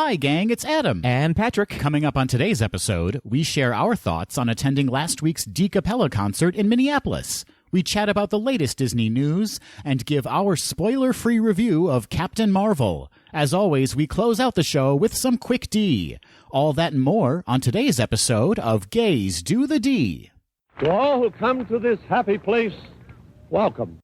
Hi, gang, it's Adam. And Patrick. Coming up on today's episode, we share our thoughts on attending last week's DCapella concert in Minneapolis. We chat about the latest Disney news and give our spoiler-free review of Captain Marvel. As always, we close out the show with some quick D. All that and more on today's episode of Gays Do the D. To all who come to this happy place, welcome.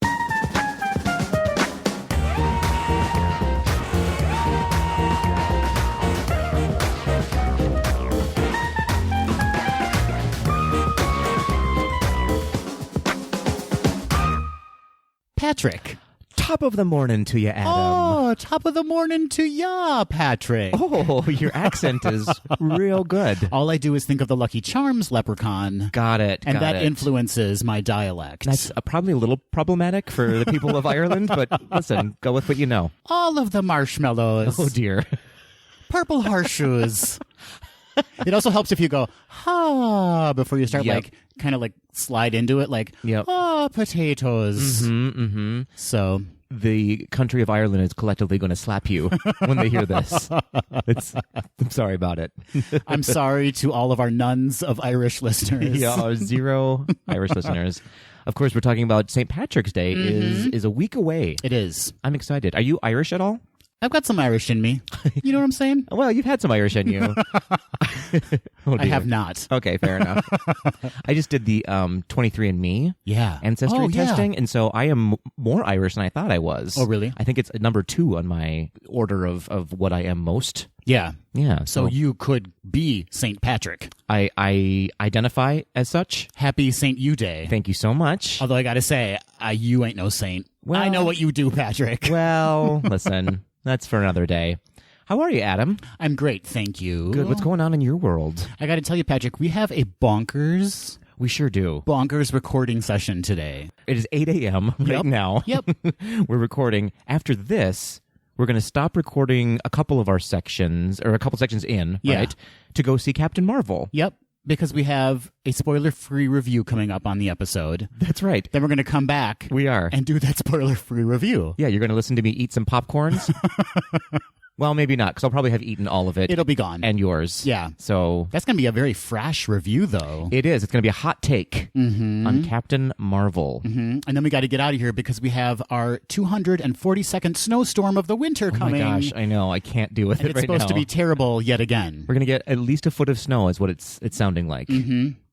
Patrick. Top of the morning to you, Adam. Oh, top of the morning to ya, Patrick. Oh, your accent is real good. All I do is think of the Lucky Charms leprechaun. Got it. And got that it. influences my dialect. That's probably a little problematic for the people of Ireland, but listen, go with what you know. All of the marshmallows. Oh, dear. Purple horseshoes. It also helps if you go, ha, before you start, Yep. kind of slide into it, Yep. potatoes. Mm-hmm. So The country of Ireland is collectively going to slap you when they hear this. I'm sorry about it. I'm sorry to all of our nuns of Irish listeners. Yeah, our 0 Irish listeners. Of course, we're talking about St. Patrick's Day is a week away. It is. I'm excited. Are you Irish at all? I've got some Irish in me. You know what I'm saying? Well, you've had some Irish in you. Oh, I have not. Okay, fair enough. I just did the 23andMe ancestry testing, and so I am more Irish than I thought I was. Oh, really? I think it's number 2 on my order of what I am most. Yeah. Yeah. So you could be St. Patrick. I identify as such. Happy St. You Day. Thank you so much. Although I got to say, you ain't no saint. Well, I know what you do, Patrick. Well, listen, that's for another day. How are you, Adam? I'm great, thank you. Good. What's going on in your world? I got to tell you, Patrick, we have a bonkers We sure do. recording session today. It is 8 a.m. right now. Yep. We're recording. After this, we're going to stop recording a couple of our sections, or a couple sections in, right, to go see Captain Marvel. Yep. Because we have a spoiler-free review coming up on the episode. That's right. Then we're going to come back. We are. And do that spoiler-free review. Yeah, you're going to listen to me eat some popcorns? Well, maybe not, because I'll probably have eaten all of it. It'll be gone. And yours. Yeah. So That's going to be a very fresh review, though. it is. It's going to be a hot take on Captain Marvel. And then we got to get out of here because we have our 242nd snowstorm of the winter coming. Oh my gosh, I know. I can't deal with And it it's right supposed now. to be terrible yet again. We're going to get at least a foot of snow is what it's sounding like.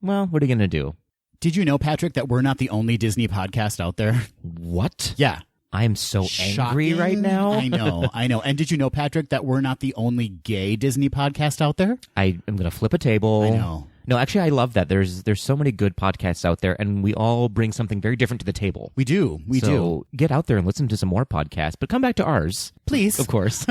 Well, what are you going to do? Did you know, Patrick, that we're not the only Disney podcast out there? What? Yeah. I am so angry Shocking. right now. I know. And did you know, Patrick, that we're not the only gay Disney podcast out there? I am going to flip a table. I know. No, actually, I love that. There's so many good podcasts out there, and we all bring something very different to the table. We do. We do. So get out there and listen to some more podcasts, but come back to ours. Please. Of course.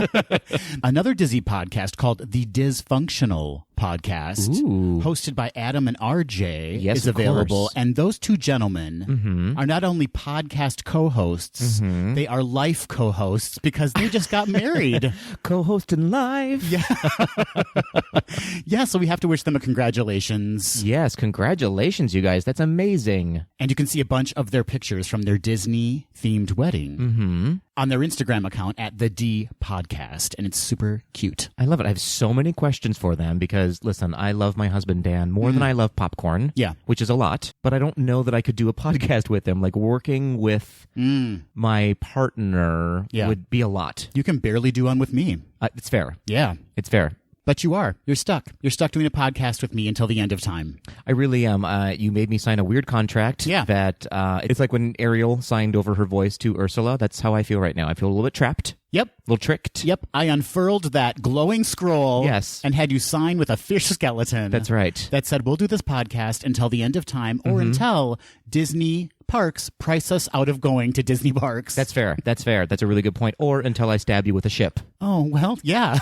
Another Disney podcast called The Dysfunctional Podcast, Ooh. hosted by Adam and RJ, Yes, is of available. course. And those two gentlemen are not only podcast co-hosts, they are life co-hosts because they just got married. Co-hosting live. Yeah. Yeah, so we have to wish them a congratulations. Yes, congratulations, you guys. That's amazing. And you can see a bunch of their pictures from their Disney-themed wedding on their Instagram account at The D Podcast, and it's super cute. I love it. I have so many questions for them because, listen, I love my husband, Dan, more than I love popcorn. Yeah. Which is a lot. But I don't know that I could do a podcast with him. Like, working with my partner would be a lot. You can barely do one with me. It's fair. Yeah. It's fair. But you are. You're stuck. You're stuck doing a podcast with me until the end of time. I really am. You made me sign a weird contract. Yeah. That it's like when Ariel signed over her voice to Ursula. That's how I feel right now. I feel a little bit trapped. Yep. A little tricked. Yep. I unfurled that glowing scroll. Yes. And had you sign with a fish skeleton. That's right. That said, we'll do this podcast until the end of time or until Disney parks price us out of going to Disney parks. That's fair. That's fair. That's a really good point. Or until I stab you with a ship. Oh, well, yeah.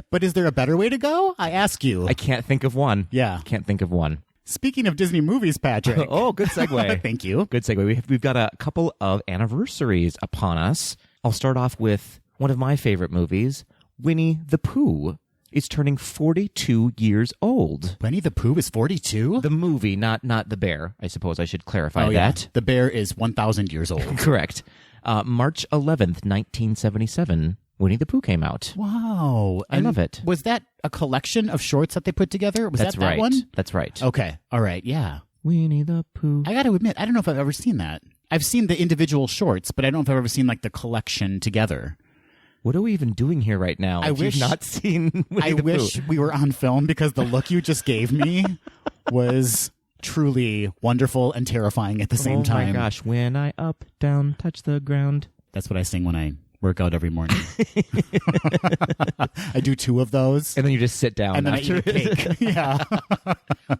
But is there a better way to go? I ask you. I can't think of one. Yeah. Can't think of one. Speaking of Disney movies, Patrick. Oh, good segue. Thank you. Good segue. We've got a couple of anniversaries upon us. I'll start off with one of my favorite movies, Winnie the Pooh. Is turning 42 years old. Winnie the Pooh is 42? The movie, not the bear. I suppose I should clarify Oh, that. yeah. The bear is 1,000 years old. Correct. March 11th, 1977 Winnie the Pooh came out. Wow. I love it. Was that a collection of shorts that they put together? Was That's that right. one? That's right. Okay. All right. Yeah. Winnie the Pooh. I got to admit, I don't know if I've ever seen that. I've seen the individual shorts, but I don't know if I've ever seen like the collection together. What are we even doing here right now? I wish- You've not seen Winnie I the wish Pooh. we were on film because the look you just gave me was truly wonderful and terrifying at the same time. Oh my gosh, when I up, down, touch the ground. That's what I sing when I work out every morning. I do 2 of those. And then you just sit down. And then I after. eat a cake. Yeah.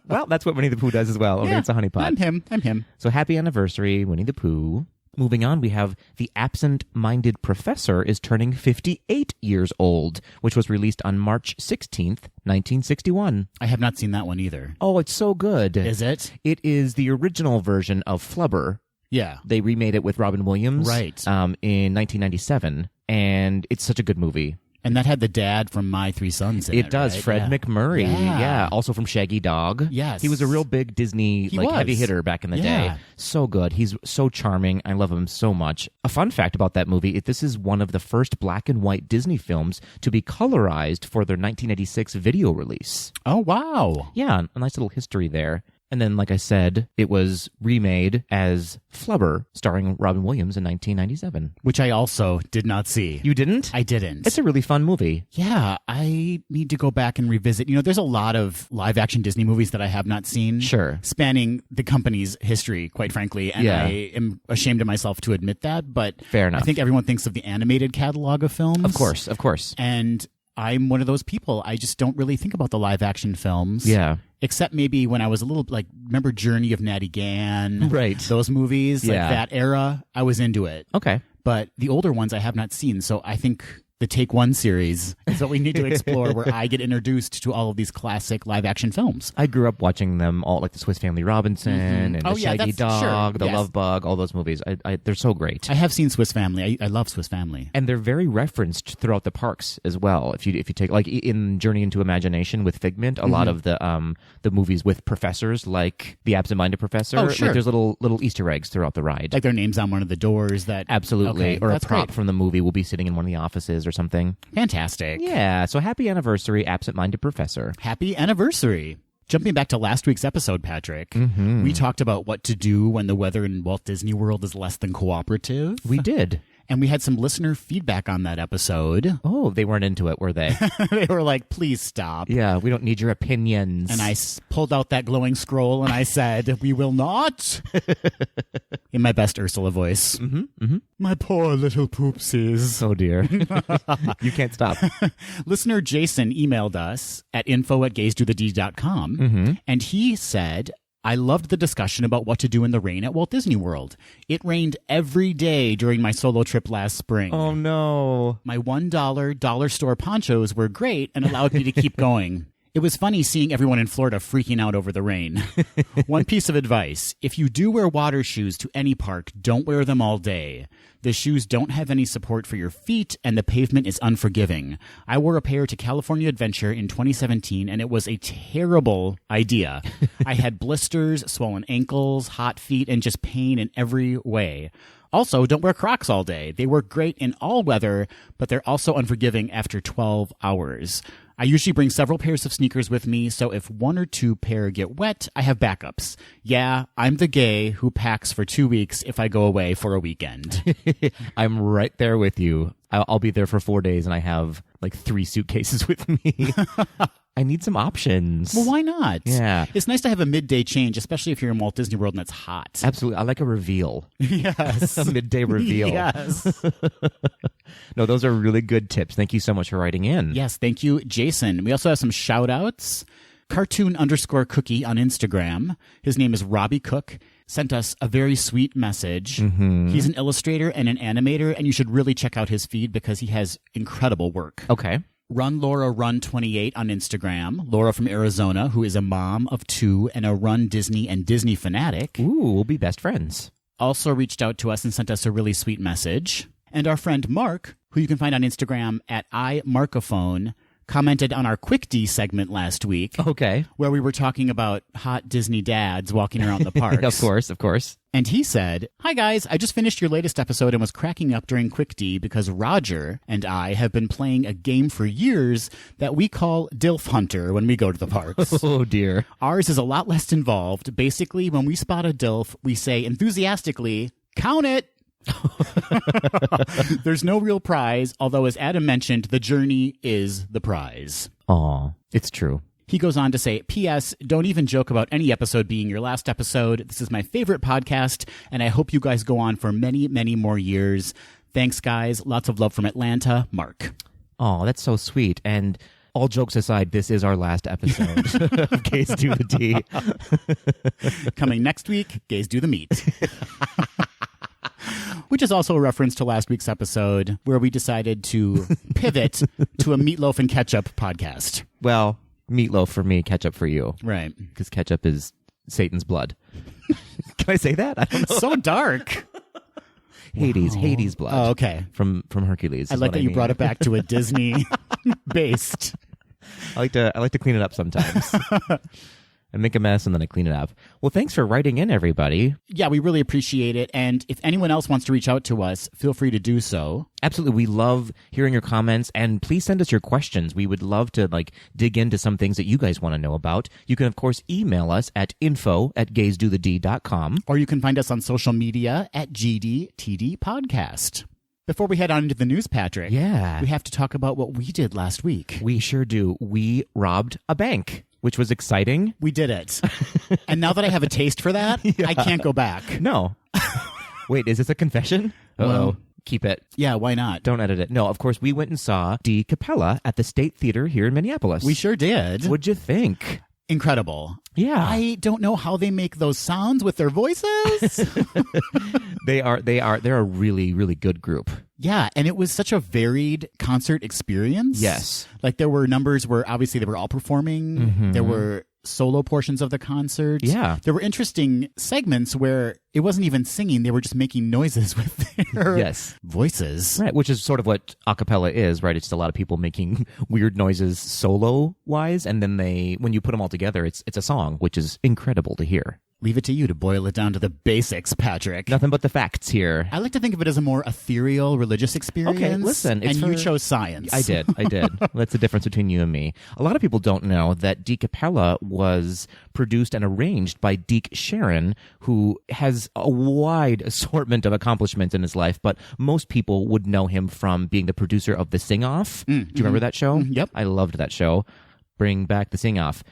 Well, that's what Winnie the Pooh does as well. Only it's a honey pot. I'm him. So happy anniversary, Winnie the Pooh. Moving on, we have The Absent-Minded Professor is turning 58 years old, which was released on March 16th, 1961. I have not seen that one either. Oh, it's so good. Is it? It is the original version of Flubber. Yeah. They remade it with Robin Williams Right. In 1997, and it's such a good movie. And that had the dad from My Three Sons in it. It does. Right? Fred Yeah. McMurray. Yeah. Also from Shaggy Dog. Yes. He was a real big Disney He was. heavy hitter back in the Yeah. day. So good. He's so charming. I love him so much. A fun fact about that movie, this is one of the first black and white Disney films to be colorized for their 1986 video release. Oh, wow. Yeah, a nice little history there. And then, like I said, it was remade as Flubber, starring Robin Williams in 1997. Which I also did not see. You didn't? I didn't. It's a really fun movie. Yeah, I need to go back and revisit. You know, there's a lot of live action Disney movies that I have not seen. Sure. Spanning the company's history, quite frankly. And Yeah. I am ashamed of myself to admit that. But Fair enough. I think everyone thinks of the animated catalog of films. Of course. And I'm one of those people. I just don't really think about the live action films. Yeah. Except maybe when I was a little, remember Journey of Natty Gann? Right. Those movies, Yeah. like that era, I was into it. Okay. But the older ones I have not seen. So I think the Take One series is what we need to explore, where I get introduced to all of these classic live action films. I grew up watching them all, like the Swiss Family Robinson and Oh, the yeah, Shaggy that's- Dog, sure, the yes. Love Bug, all those movies. They're so great. I have seen Swiss Family. I love Swiss Family. And they're very referenced throughout the parks as well. If you take, like in Journey into Imagination with Figment, a lot of the movies with professors, like The Absent-Minded Professor, Oh, sure. like there's little Easter eggs throughout the ride. Like their names on one of the doors. That Absolutely. Okay, Or a that's prop great. from the movie will be sitting in one of the offices or something. Fantastic. Yeah. So happy anniversary, Absent-Minded Professor. Happy anniversary. Jumping back to last week's episode, Patrick, Mm-hmm. we talked about what to do when the weather in Walt Disney World is less than cooperative. We did. And we had some listener feedback on that episode. Oh, they weren't into it, were they? They were like, please stop. Yeah, we don't need your opinions. And I pulled out that glowing scroll and I said, we will not. In my best Ursula voice. My poor little poopsies. Oh, dear. You can't stop. Listener Jason emailed us at info@gaysdothed.com, and he said, I loved the discussion about what to do in the rain at Walt Disney World. It rained every day during my solo trip last spring. Oh, no. My $1 dollar store ponchos were great and allowed me to keep going. It was funny seeing everyone in Florida freaking out over the rain. One piece of advice. If you do wear water shoes to any park, don't wear them all day. The shoes don't have any support for your feet, and the pavement is unforgiving. I wore a pair to California Adventure in 2017, and it was a terrible idea. I had blisters, swollen ankles, hot feet, and just pain in every way. Also, don't wear Crocs all day. They work great in all weather, but they're also unforgiving after 12 hours. I usually bring several pairs of sneakers with me, so if one or two pair get wet, I have backups. Yeah, I'm the gay who packs for 2 weeks if I go away for a weekend. I'm right there with you. I'll be there for 4 days, and I have like 3 suitcases with me. I need some options. Well, why not? Yeah. It's nice to have a midday change, especially if you're in Walt Disney World and it's hot. Absolutely. I like a reveal. Yes. A midday reveal. Yes. No, those are really good tips. Thank you so much for writing in. Yes, thank you, Jason. We also have some shout-outs. Cartoon_cookie on Instagram. His name is Robbie Cook. Sent us a very sweet message. He's an illustrator and an animator, and you should really check out his feed because he has incredible work. Okay. Run Laura Run 28 on Instagram. Laura from Arizona, who is a mom of 2 and a Run Disney and Disney fanatic. Ooh, we'll be best friends. Also reached out to us and sent us a really sweet message. And our friend Mark, who you can find on Instagram at iMarcophone, commented on our Quick D segment last week. Okay. Where we were talking about hot Disney dads walking around the parks. Of course. And he said, "Hi guys, I just finished your latest episode and was cracking up during Quick D because Roger and I have been playing a game for years that we call Dilf Hunter when we go to the parks. Oh, dear. Ours is a lot less involved. Basically, when we spot a Dilf, we say enthusiastically, 'Count it!' There's no real prize, although as Adam mentioned, the journey is the prize." Aw, it's true. He goes on to say, "P.S. Don't even joke about any episode being your last episode. This is my favorite podcast, and I hope you guys go on for many, many more years. Thanks, guys. Lots of love from Atlanta, Mark." Oh, that's so sweet. And all jokes aside, this is our last episode of Gays Do the D. Coming next week, Gays Do the Meat. Which is also a reference to last week's episode where we decided to pivot to a meatloaf and ketchup podcast. Well, meatloaf for me, ketchup for you. Right. Because ketchup is Satan's blood. Can I say that? I don't know. So dark. Hades blood. Oh, okay. From Hercules. I like that you brought it back to a Disney based. I like to clean it up sometimes. I make a mess and then I clean it up. Well, thanks for writing in, everybody. Yeah, we really appreciate it. And if anyone else wants to reach out to us, feel free to do so. Absolutely. We love hearing your comments, and please send us your questions. We would love to dig into some things that you guys want to know about. You can, of course, email us at info@gaysdothed.com. Or you can find us on social media at GDTD Podcast. Before we head on into the news, Patrick, Yeah. we have to talk about what we did last week. We sure do. We robbed a bank, which was exciting. We did it. And now that I have a taste for that, I can't go back. No. Wait, is this a confession? Well- Keep it. Yeah, why not? Don't edit it. No, of course, we went and saw DCapella at the State Theater here in Minneapolis. We sure did. What'd you think? Incredible. Yeah. I don't know how they make those sounds with their voices. They're a really, really good group. Yeah, and it was such a varied concert experience. Yes. Like there were numbers where obviously they were all performing. Mm-hmm. There were solo portions of the concert. Yeah. There were interesting segments where it wasn't even singing. They were just making noises with their Yes. voices. Right, which is sort of what a cappella is, right? It's just a lot of people making weird noises solo-wise, and then when you put them all together, it's a song, which is incredible to hear. Leave it to you to boil it down to the basics, Patrick. Nothing but the facts here. I like to think of it as a more ethereal religious experience. Okay, listen, it's and you for- chose science. I did. That's the difference between you and me. A lot of people don't know that DCapella was produced and arranged by Deke Sharon, who has a wide assortment of accomplishments in his life, but most people would know him from being the producer of The Sing-Off. Do you remember that show? Yep. I loved that show. Bring back The Sing-Off.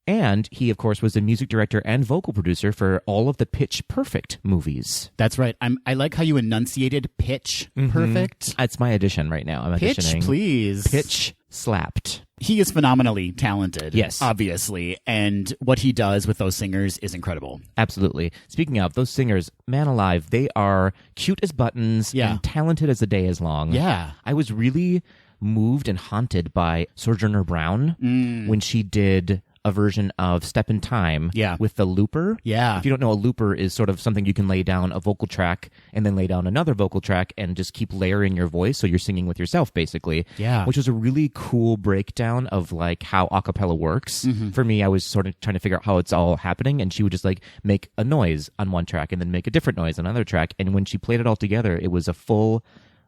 And he, of course, was the music director and vocal producer for all of the Pitch Perfect movies. That's right. I like how you enunciated pitch perfect. That's my audition right now. I'm Pitch, auditioning. please. Pitch slapped. He is phenomenally talented. Yes. Obviously. And what he does with those singers is incredible. Absolutely. Speaking of, those singers, man alive, they are cute as buttons and talented as the day is long. Yeah. I was really moved and haunted by Sojourner Brown when she did a version of Step in Time with the looper. Yeah. If you don't know, a looper is sort of something you can lay down a vocal track and then lay down another vocal track and just keep layering your voice so you're singing with yourself, basically. Yeah. Which was a really cool breakdown of like how a cappella works. For me, I was sort of trying to figure out how it's all happening, and she would just like make a noise on one track and then make a different noise on another track. And when she played it all together, it was a full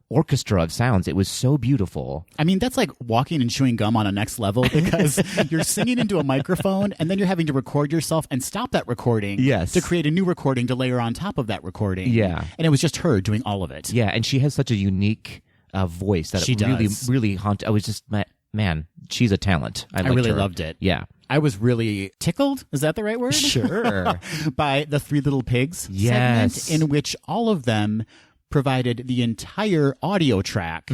orchestra of sounds. It was so beautiful. I mean, that's like walking and chewing gum on a next level because you're singing into a microphone and then you're having to record yourself and stop that recording to create a new recording to layer on top of that recording. Yeah. And it was just her doing all of it. Yeah, and she has such a unique voice that She it really, does. really haunted. I was just, man, she's a talent. I really her. loved it. Yeah. I was really tickled. Is that the right word? Sure. By the Three Little Pigs Yes. segment, in which all of them provided the entire audio track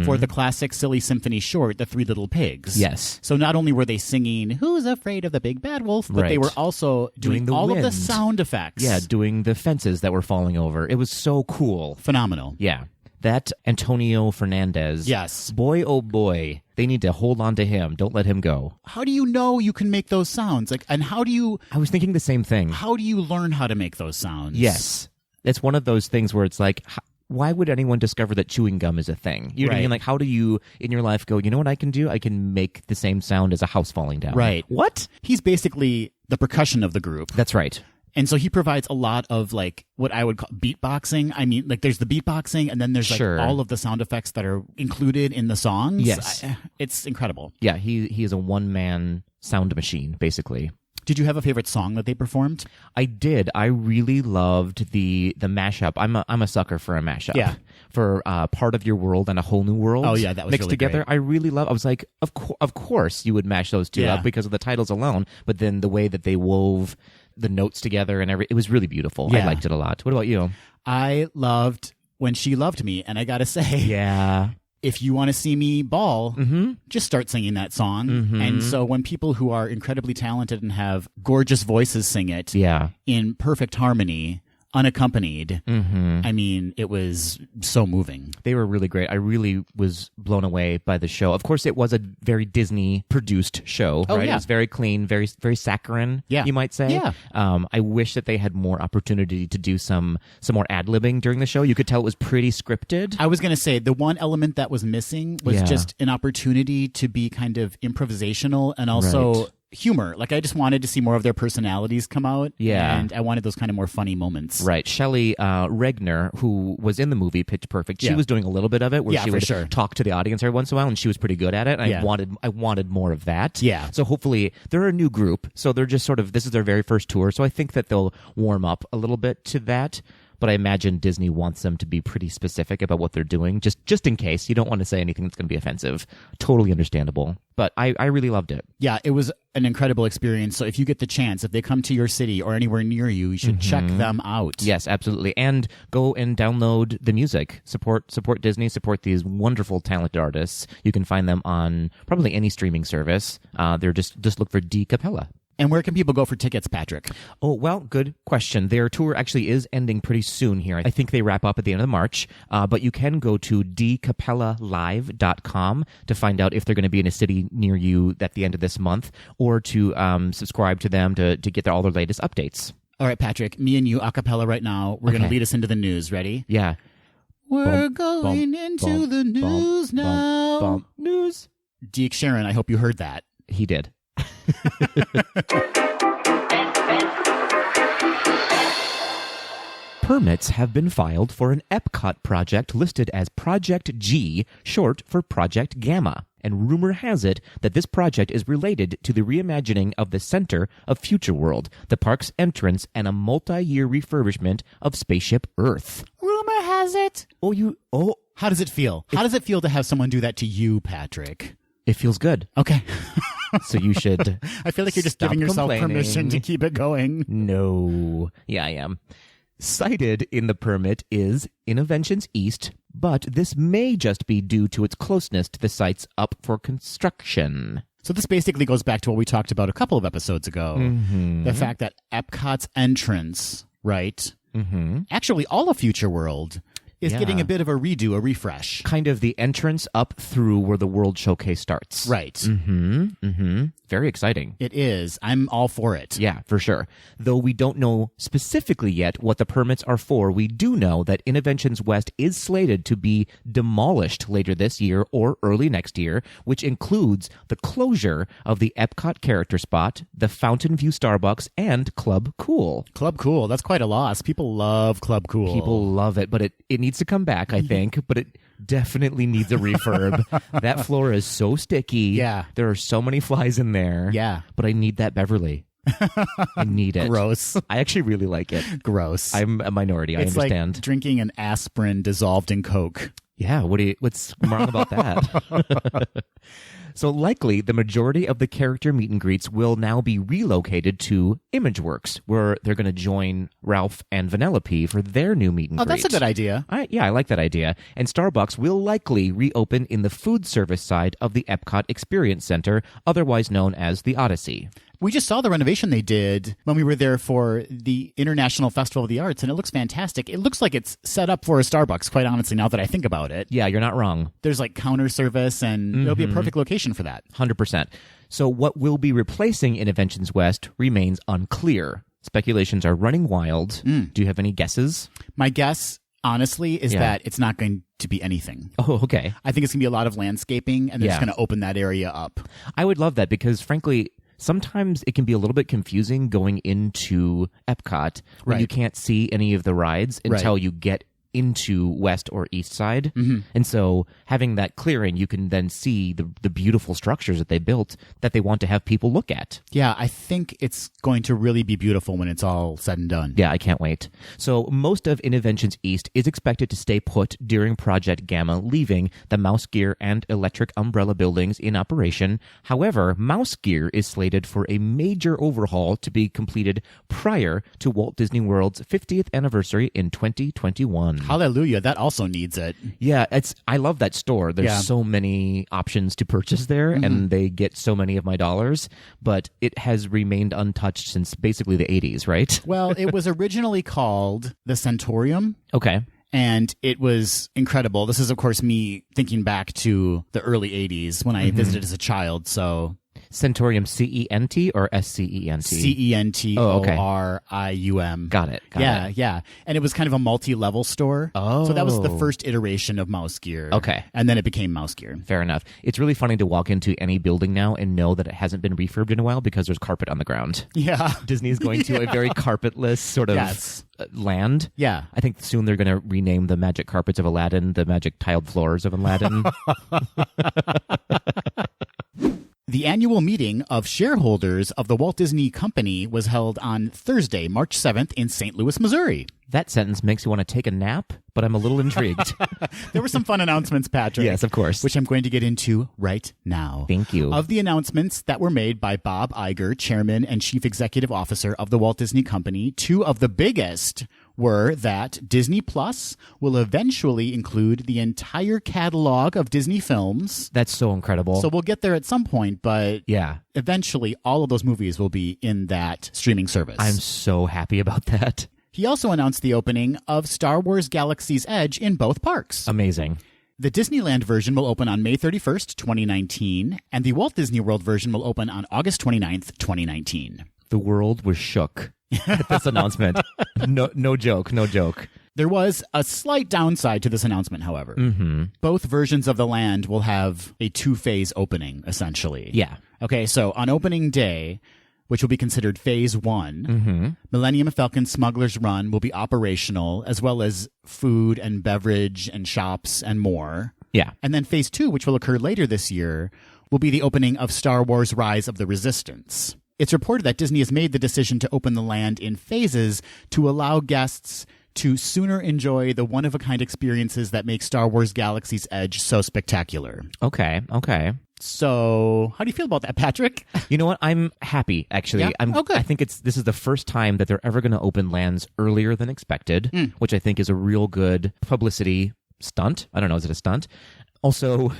for the classic Silly Symphony short, The Three Little Pigs. Yes. So not only were they singing Who's Afraid of the Big Bad Wolf, but they Right. were also doing the all of the wind. sound effects. Yeah, doing the fences that were falling over. It was so cool. Phenomenal. Yeah. That Antonio Fernandez. Yes. Boy, oh boy. They need to hold on to him. Don't let him go. How do you know you can make those sounds? Like, and how do you thinking the same thing. learn how to make those sounds? Yes. It's one of those things where it's like, why would anyone discover that chewing gum is a thing? You know what I Right. mean? Like, how do you, in your life, go, you know what I can do? I can make the same sound as a house falling down. Right. What? He's basically the percussion of the group. That's right. And so he provides a lot of like what I would call beatboxing. I mean, like there's the beatboxing and then there's like all of the sound effects that are included in the songs. Yes. It's incredible. Yeah, he is a one-man sound machine, basically. Did you have a favorite song that they performed? I did. I really loved the mashup. I'm a sucker for a mashup. Yeah. For Part of Your World and A Whole New World. Oh, yeah, that was mixed really together. great. I really love. I was like, of course you would mash those two up because of the titles alone. But then the way that they wove the notes together and it was really beautiful. Yeah. I liked it a lot. What about you? I loved When She Loved Me, and I gotta say, Yeah. if you want to see me bawl, just start singing that song. And so when people who are incredibly talented and have gorgeous voices sing it in perfect harmony, unaccompanied, I mean, it was so moving. They were really great. I really was blown away by the show. Of course, it was a very Disney-produced show, right? Yeah. It was very clean, very very saccharine, you might say. Yeah. I wish that they had more opportunity to do some more ad-libbing during the show. You could tell it was pretty scripted. I was going to say, the one element that was missing was just an opportunity to be kind of improvisational and also humor. Like, I just wanted to see more of their personalities come out. Yeah. And I wanted those kind of more funny moments. Right. Shelley Regner, who was in the movie Pitch Perfect, she was doing a little bit of it where she would talk to the audience every once in a while, and she was pretty good at it. And I wanted more of that. Yeah. So hopefully they're a new group, so they're just sort of, this is their very first tour, so I think that they'll warm up a little bit to that. But I imagine Disney wants them to be pretty specific about what they're doing, just in case. You don't want to say anything that's going to be offensive. Totally understandable. But I really loved it. Yeah, it was an incredible experience. So if you get the chance, if they come to your city or anywhere near you, you should check them out. Yes, absolutely. And go and download the music. Support Disney, support these wonderful, talented artists. You can find them on probably any streaming service. They're just look for DCapella. And where can people go for tickets, Patrick? Oh, well, good question. Their tour actually is ending pretty soon here. I think they wrap up at the end of March, but you can go to DCapellaLive.com to find out if they're going to be in a city near you at the end of this month, or to subscribe to them to get all their latest updates. All right, Patrick, me and you a cappella right now. We're going to lead us into the news. Ready? Yeah. We're going into the news now. News. Deke Sharon, I hope you heard that. He did. Permits have been filed for an Epcot project listed as Project G, short for Project Gamma. And rumor has it that this project is related to the reimagining of the center of Future World, the park's entrance, and a multi-year refurbishment of Spaceship Earth. Rumor has it. How does it feel? How does it feel to have someone do that to you, Patrick? It feels good. Okay. So you should. I feel like you're just giving yourself permission to keep it going. No. Yeah, I am. Cited in the permit is Innovations East, but this may just be due to its closeness to the sites up for construction. So this basically goes back to what we talked about a couple of episodes ago. The fact that Epcot's entrance, right? Actually, all of Future World is getting a bit of a redo, a refresh. Kind of the entrance up through where the World Showcase starts. Right. Very exciting. It is. I'm all for it. Yeah, for sure. Though we don't know specifically yet what the permits are for, we do know that Innovations West is slated to be demolished later this year or early next year, which includes the closure of the Epcot character spot, the Fountain View Starbucks, and Club Cool. Club Cool. That's quite a loss. People love Club Cool. People love it, but it needs to come back, I think, but it definitely needs a refurb. That floor is so sticky. Yeah. There are so many flies in there. Yeah. But I need that Beverly. I need it. Gross. I actually really like it. Gross. I'm a minority. I understand. Like drinking an aspirin dissolved in Coke. Yeah. What's wrong about that? So likely the majority of the character meet and greets will now be relocated to ImageWorks, where they're going to join Ralph and Vanellope for their new meet and greet. Oh, that's a good idea. I like that idea. And Starbucks will likely reopen in the food service side of the Epcot Experience Center, otherwise known as the Odyssey. We just saw the renovation they did when we were there for the International Festival of the Arts, and it looks fantastic. It looks like it's set up for a Starbucks, quite honestly, now that I think about it. Yeah, you're not wrong. There's like counter service, and it'll be a perfect location for that. 100%. So what will be replacing Innovations West remains unclear. Speculations are running wild. Do you have any guesses? My guess, honestly, is that it's not going to be anything. Oh, okay. I think it's going to be a lot of landscaping, and they're just going to open that area up. I would love that because, frankly, sometimes it can be a little bit confusing going into Epcot when Right. you can't see any of the rides until you get into west or east side. And so having that clearing, you can then see the beautiful structures that they built that they want to have people look at. Yeah, I think it's going to really be beautiful when it's all said and done. Yeah, I can't wait. So most of Innoventions East is expected to stay put during Project Gamma, leaving the Mouse Gear and Electric Umbrella buildings in operation. However, Mouse Gear is slated for a major overhaul to be completed prior to Walt Disney World's 50th anniversary in 2021. Hallelujah, that also needs it. Yeah, I love that store. There's Yeah. so many options to purchase there, and they get so many of my dollars, but it has remained untouched since basically the 80s, right? Well, it was originally called the Centaurium, Okay. and it was incredible. This is, of course, me thinking back to the early 80s when I visited as a child, so Centaurium CENT or SCENT? Centorium. Got it. Yeah. And it was kind of a multi-level store. Oh. So that was the first iteration of Mouse Gear. Okay. And then it became Mouse Gear. Fair enough. It's really funny to walk into any building now and know that it hasn't been refurbed in a while because there's carpet on the ground. Yeah. Disney is going to a very carpetless sort of Yes. land. Yeah. I think soon they're going to rename the magic carpets of Aladdin the magic tiled floors of Aladdin. The annual meeting of shareholders of the Walt Disney Company was held on Thursday, March 7th in St. Louis, Missouri. That sentence makes you want to take a nap, but I'm a little intrigued. There were some fun announcements, Patrick. Yes, of course. Which I'm going to get into right now. Thank you. Of the announcements that were made by Bob Iger, Chairman and Chief Executive Officer of the Walt Disney Company, two of the biggest were that Disney Plus will eventually include the entire catalog of Disney films. That's so incredible. So we'll get there at some point, but yeah, eventually all of those movies will be in that streaming service. I'm so happy about that. He also announced the opening of Star Wars Galaxy's Edge in both parks. Amazing. The Disneyland version will open on May 31st, 2019, and the Walt Disney World version will open on August 29th, 2019. The world was shook at this announcement. No joke. There was a slight downside to this announcement, however. Both versions of the land will have a two-phase opening, essentially. Yeah. Okay, so on opening day, which will be considered phase one, Millennium Falcon Smuggler's Run will be operational, as well as food and beverage and shops and more. Yeah. And then phase two, which will occur later this year, will be the opening of Star Wars Rise of the Resistance. It's reported that Disney has made the decision to open the land in phases to allow guests to sooner enjoy the one-of-a-kind experiences that make Star Wars Galaxy's Edge so spectacular. Okay. So, how do you feel about that, Patrick? You know what? I'm happy, actually. Yeah? Oh, good. I think this is the first time that they're ever going to open lands earlier than expected, which I think is a real good publicity stunt. I don't know, is it a stunt? Also,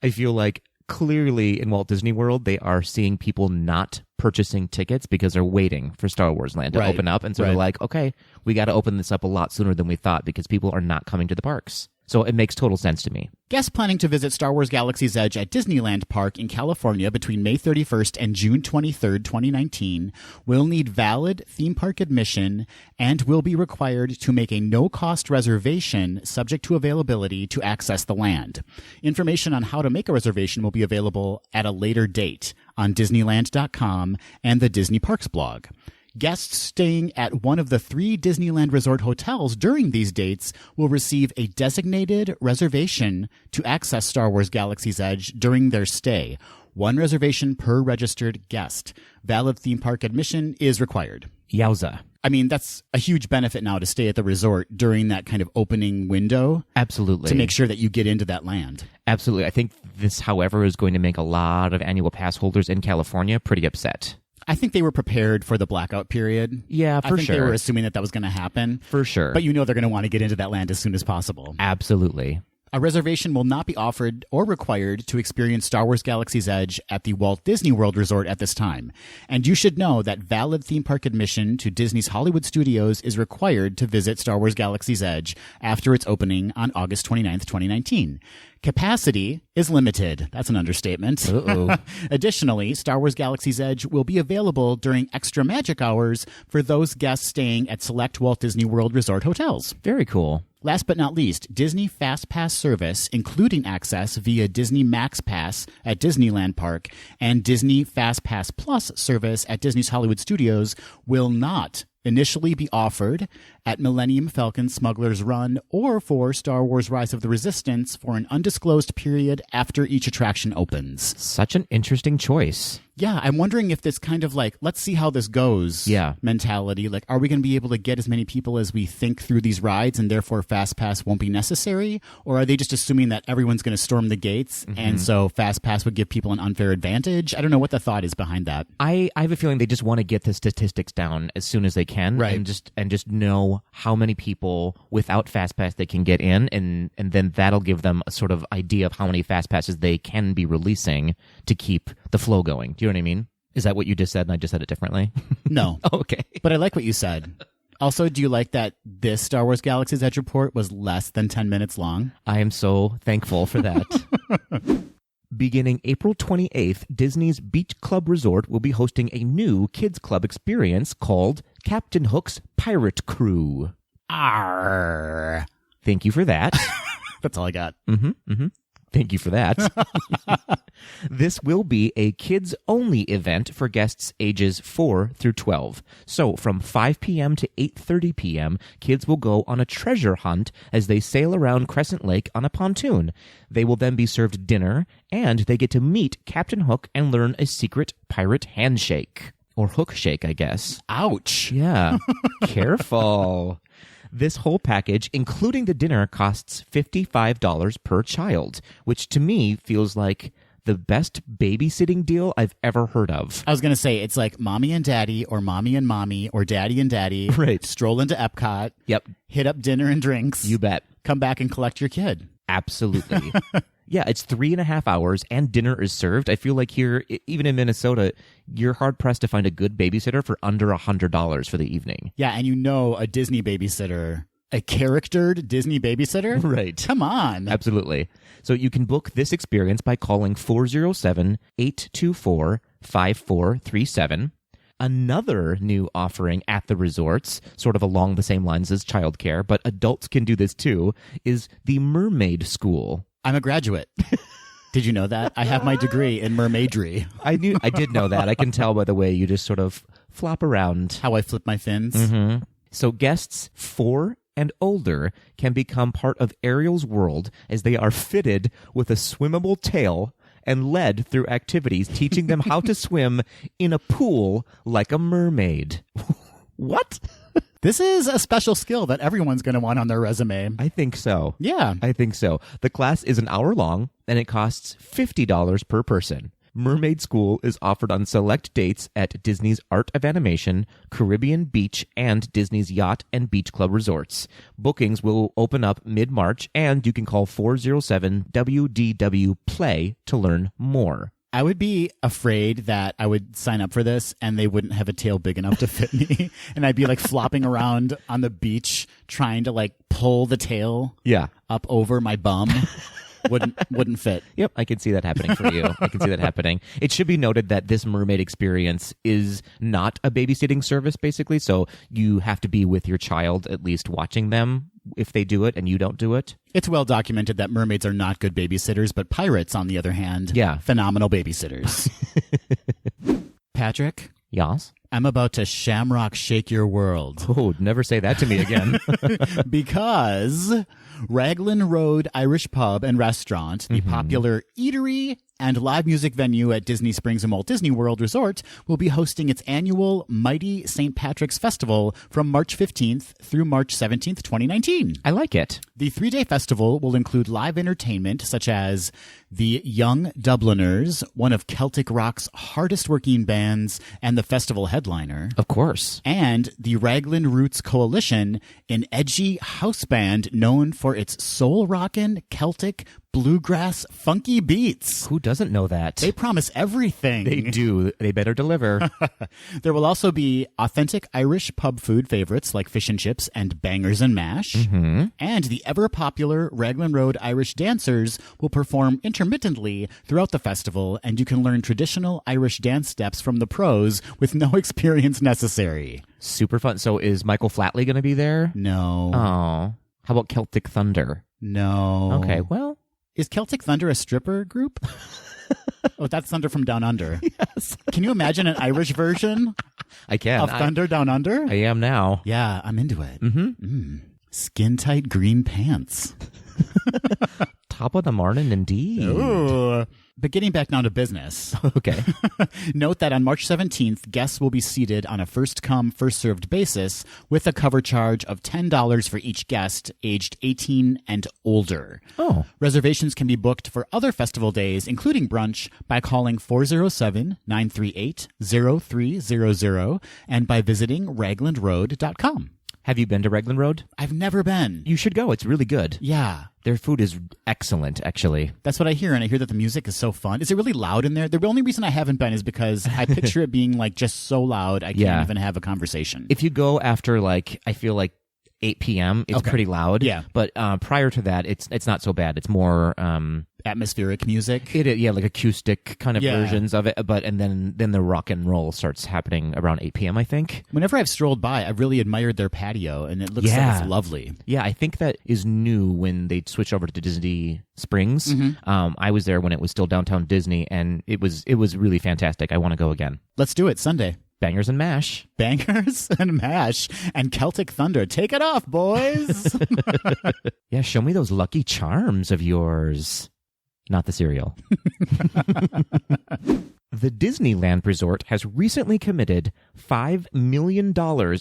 I feel like clearly in Walt Disney World, they are seeing people not purchasing tickets because they're waiting for Star Wars Land to open up. And so they're like, okay, we got to open this up a lot sooner than we thought because people are not coming to the parks. So it makes total sense to me. Guests planning to visit Star Wars Galaxy's Edge at Disneyland Park in California between May 31st and June 23rd, 2019 will need valid theme park admission and will be required to make a no-cost reservation subject to availability to access the land. Information on how to make a reservation will be available at a later date on Disneyland.com and the Disney Parks blog. Guests staying at one of the 3 Disneyland Resort hotels during these dates will receive a designated reservation to access Star Wars Galaxy's Edge during their stay. 1 reservation per registered guest. Valid theme park admission is required. Yowza. I mean, that's a huge benefit now to stay at the resort during that kind of opening window. Absolutely. To make sure that you get into that land. Absolutely. I think this, however, is going to make a lot of annual pass holders in California pretty upset. I think they were prepared for the blackout period. Yeah, for I think sure. they were assuming that was going to happen. For sure. But you know they're going to want to get into that land as soon as possible. Absolutely. A reservation will not be offered or required to experience Star Wars Galaxy's Edge at the Walt Disney World Resort at this time. And you should know that valid theme park admission to Disney's Hollywood Studios is required to visit Star Wars Galaxy's Edge after its opening on August 29th, 2019. Capacity is limited. That's an understatement. Uh-oh. Additionally, Star Wars Galaxy's Edge will be available during extra magic hours for those guests staying at select Walt Disney World Resort hotels. Very cool. Last but not least, Disney Fast Pass service, including access via Disney Max Pass at Disneyland Park and Disney Fast Pass Plus service at Disney's Hollywood Studios, will not initially be offered at Millennium Falcon Smuggler's Run or for Star Wars Rise of the Resistance for an undisclosed period after each attraction opens. Such an interesting choice. Yeah, I'm wondering if this kind of like, let's see how this goes mentality. Like, are we going to be able to get as many people as we think through these rides and therefore Fast Pass won't be necessary? Or are they just assuming that everyone's going to storm the gates and so Fast Pass would give people an unfair advantage? I don't know what the thought is behind that. I have a feeling they just want to get the statistics down as soon as they can, right? And just know how many people without Fast Pass they can get in, and then that'll give them a sort of idea of how many Fast Passes they can be releasing to keep the flow going. Do you know what I mean? Is that what you just said and I just said it differently? No. Okay. But I like what you said. Also, do you like that this Star Wars Galaxy's Edge report was less than 10 minutes long? I am so thankful for that. Beginning April 28th, Disney's Beach Club Resort will be hosting a new kids club experience called Captain Hook's Pirate Crew. Arr. Thank you for that. That's all I got. Thank you for that. This will be a kids-only event for guests ages 4 through 12. So from 5 p.m. to 8:30 p.m., kids will go on a treasure hunt as they sail around Crescent Lake on a pontoon. They will then be served dinner, and they get to meet Captain Hook and learn a secret pirate handshake. Or hook shake, I guess. Ouch. Yeah. Careful. This whole package, including the dinner, costs $55 per child, which to me feels like the best babysitting deal I've ever heard of. I was going to say, it's like mommy and daddy or mommy and mommy or daddy and daddy. Right. Stroll into Epcot. Yep. Hit up dinner and drinks. You bet. Come back and collect your kid. Absolutely. Yeah, it's 3.5 hours and dinner is served. I feel like here, even in Minnesota, you're hard-pressed to find a good babysitter for under $100 for the evening. Yeah, and you know a Disney babysitter, a charactered Disney babysitter? Right. Come on. Absolutely. So you can book this experience by calling 407-824-5437. Another new offering at the resorts, sort of along the same lines as childcare, but adults can do this too, is the Mermaid School. I'm a graduate. Did you know that? I have my degree in mermaidery. I did know that. I can tell by the way you just sort of flop around. How I flip my fins. Mm-hmm. So guests 4 and older can become part of Ariel's world as they are fitted with a swimmable tail and led through activities teaching them how to swim in a pool like a mermaid. What? This is a special skill that everyone's going to want on their resume. I think so. Yeah. I think so. The class is an hour long, and it costs $50 per person. Mermaid School is offered on select dates at Disney's Art of Animation, Caribbean Beach, and Disney's Yacht and Beach Club resorts. Bookings will open up mid-March, and you can call 407-WDW-PLAY to learn more. I would be afraid that I would sign up for this and they wouldn't have a tail big enough to fit me. And I'd be like flopping around on the beach trying to like pull the tail up over my bum. Wouldn't fit. Yep, I can see that happening for you. I can see that happening. It should be noted that this mermaid experience is not a babysitting service, basically. So you have to be with your child at least watching them if they do it and you don't do it. It's well documented that mermaids are not good babysitters, but pirates, on the other hand, phenomenal babysitters. Patrick? Yes? I'm about to shamrock shake your world. Oh, never say that to me again. Because Raglan Road Irish Pub and Restaurant, the popular eatery and live music venue at Disney Springs and Walt Disney World Resort, will be hosting its annual Mighty St. Patrick's Festival from March 15th through March 17th, 2019. I like it. The 3-day festival will include live entertainment such as the Young Dubliners, one of Celtic rock's hardest-working bands and the festival headliner. Of course. And the Raglan Roots Coalition, an edgy house band known for its soul-rockin', Celtic, bluegrass, funky beats. Who doesn't know that? They promise everything. They do. They better deliver. There will also be authentic Irish pub food favorites like fish and chips and bangers and mash. And the ever-popular Raglan Road Irish dancers will perform intermittently throughout the festival, and you can learn traditional Irish dance steps from the pros with no experience necessary. Super fun. So is Michael Flatley going to be there? No. Oh. How about Celtic Thunder? No. Okay, well. Is Celtic Thunder a stripper group? Oh, that's Thunder from Down Under. Yes. Can you imagine an Irish version I can. of Thunder Down Under? I am now. Yeah, I'm into it. Mm-hmm. Skin-tight green pants. Top of the morning, indeed. Ooh. But getting back now to business. Okay. Note that on March 17th, guests will be seated on a first-come, first-served basis with a cover charge of $10 for each guest aged 18 and older. Oh. Reservations can be booked for other festival days, including brunch, by calling 407-938-0300 and by visiting raglandroad.com. Have you been to Raglan Road? I've never been. You should go. It's really good. Yeah. Their food is excellent, actually. That's what I hear, and I hear that the music is so fun. Is it really loud in there? The only reason I haven't been is because I picture it being like just so loud I can't even have a conversation. If you go after I feel like 8 p.m., it's pretty loud. Yeah. But prior to that, it's not so bad. It's more atmospheric music. Like acoustic kind of versions of it. And then the rock and roll starts happening around 8 p.m., I think. Whenever I've strolled by, I've really admired their patio, and it looks like it's lovely. Yeah, I think that is new when they switched over to Disney Springs. Mm-hmm. I was there when it was still downtown Disney, and it was really fantastic. I want to go again. Let's do it Sunday. Bangers and mash. Bangers and mash and Celtic Thunder. Take it off, boys. Yeah, show me those Lucky Charms of yours. Not the cereal. The Disneyland Resort has recently committed $5 million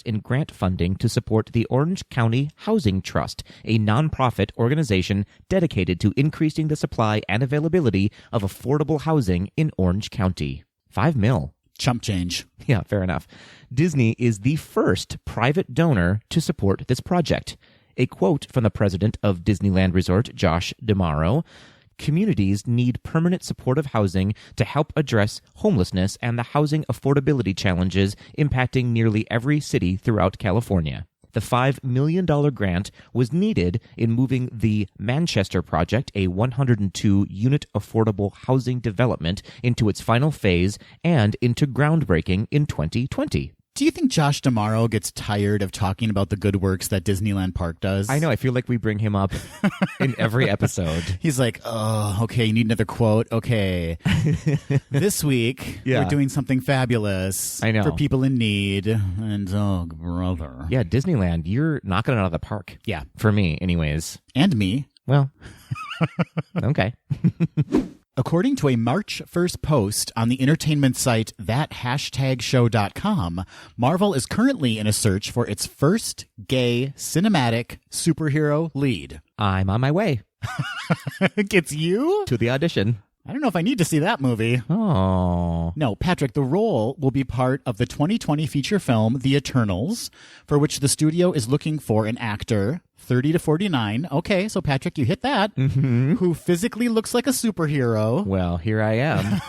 in grant funding to support the Orange County Housing Trust, a nonprofit organization dedicated to increasing the supply and availability of affordable housing in Orange County. $5 million. Chump change. Yeah, fair enough. Disney is the first private donor to support this project. A quote from the president of Disneyland Resort, Josh DeMauro: "Communities need permanent supportive housing to help address homelessness and the housing affordability challenges impacting nearly every city throughout California." The $5 million grant was needed in moving the Manchester project, a 102-unit affordable housing development, into its final phase and into groundbreaking in 2020. Do you think Josh DeMauro gets tired of talking about the good works that Disneyland Park does? I know. I feel like we bring him up in every episode. He's like, oh, okay, you need another quote? Okay. This week, we're doing something fabulous for people in need. And, oh, brother. Yeah, Disneyland, you're knocking it out of the park. Yeah. For me, anyways. And me. Well, okay. According to a March 1st post on the entertainment site that#show.com, Marvel is currently in a search for its first gay cinematic superhero lead. I'm on my way. It's you? To the audition. I don't know if I need to see that movie. Oh. No, Patrick, the role will be part of the 2020 feature film The Eternals, for which the studio is looking for an actor 30 to 49. Okay, so Patrick, you hit that. Mm-hmm. Who physically looks like a superhero. Well, here I am.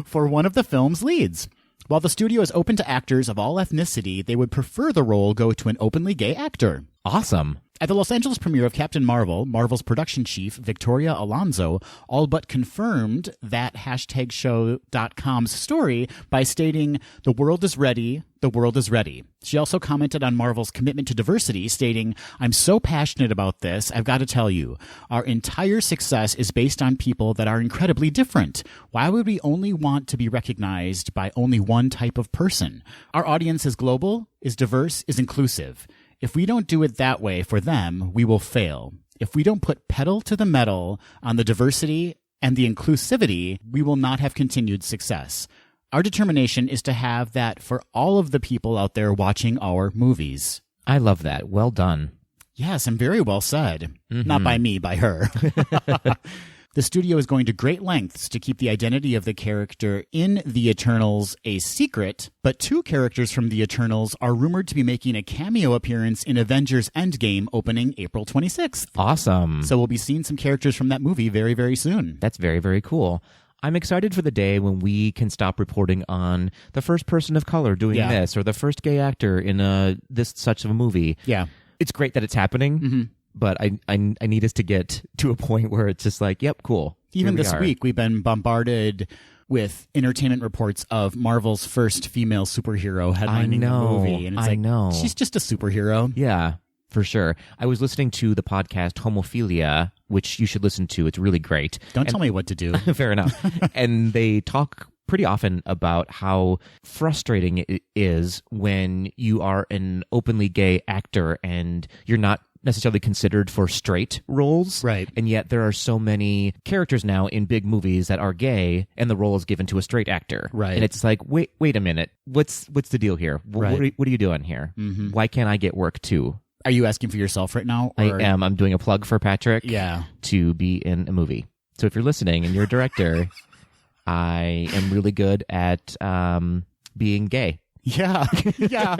For one of the film's leads. While the studio is open to actors of all ethnicity, they would prefer the role go to an openly gay actor. Awesome. At the Los Angeles premiere of Captain Marvel, Marvel's production chief, Victoria Alonso, all but confirmed that #show.com's story by stating, "The world is ready. The world is ready." She also commented on Marvel's commitment to diversity, stating, "I'm so passionate about this, I've got to tell you. Our entire success is based on people that are incredibly different. Why would we only want to be recognized by only one type of person? Our audience is global, is diverse, is inclusive. If we don't do it that way for them, we will fail. If we don't put pedal to the metal on the diversity and the inclusivity, we will not have continued success. Our determination is to have that for all of the people out there watching our movies." I love that. Well done. Yes, and very well said. Mm-hmm. Not by me, by her. The studio is going to great lengths to keep the identity of the character in The Eternals a secret, but two characters from The Eternals are rumored to be making a cameo appearance in Avengers Endgame opening April 26th. Awesome. So we'll be seeing some characters from that movie very, very soon. That's very, very cool. I'm excited for the day when we can stop reporting on the first person of color doing this or the first gay actor in this such of a movie. Yeah. It's great that it's happening. Mm-hmm. But I need us to get to a point where it's just like, yep, cool. Even this week, we've been bombarded with entertainment reports of Marvel's first female superhero headlining the movie. And it's she's just a superhero. Yeah. For sure. I was listening to the podcast Homophilia, which you should listen to. It's really great. Don't tell me what to do. Fair enough. And they talk pretty often about how frustrating it is when you are an openly gay actor and you're not necessarily considered for straight roles. Right. And yet there are so many characters now in big movies that are gay and the role is given to a straight actor. Right. And it's like, wait a minute. What's the deal here? Right. What are you doing here? Mm-hmm. Why can't I get work too? Are you asking for yourself right now? Or... I am. I'm doing a plug for Patrick to be in a movie. So if you're listening and you're a director, I am really good at being gay. Yeah. Yeah.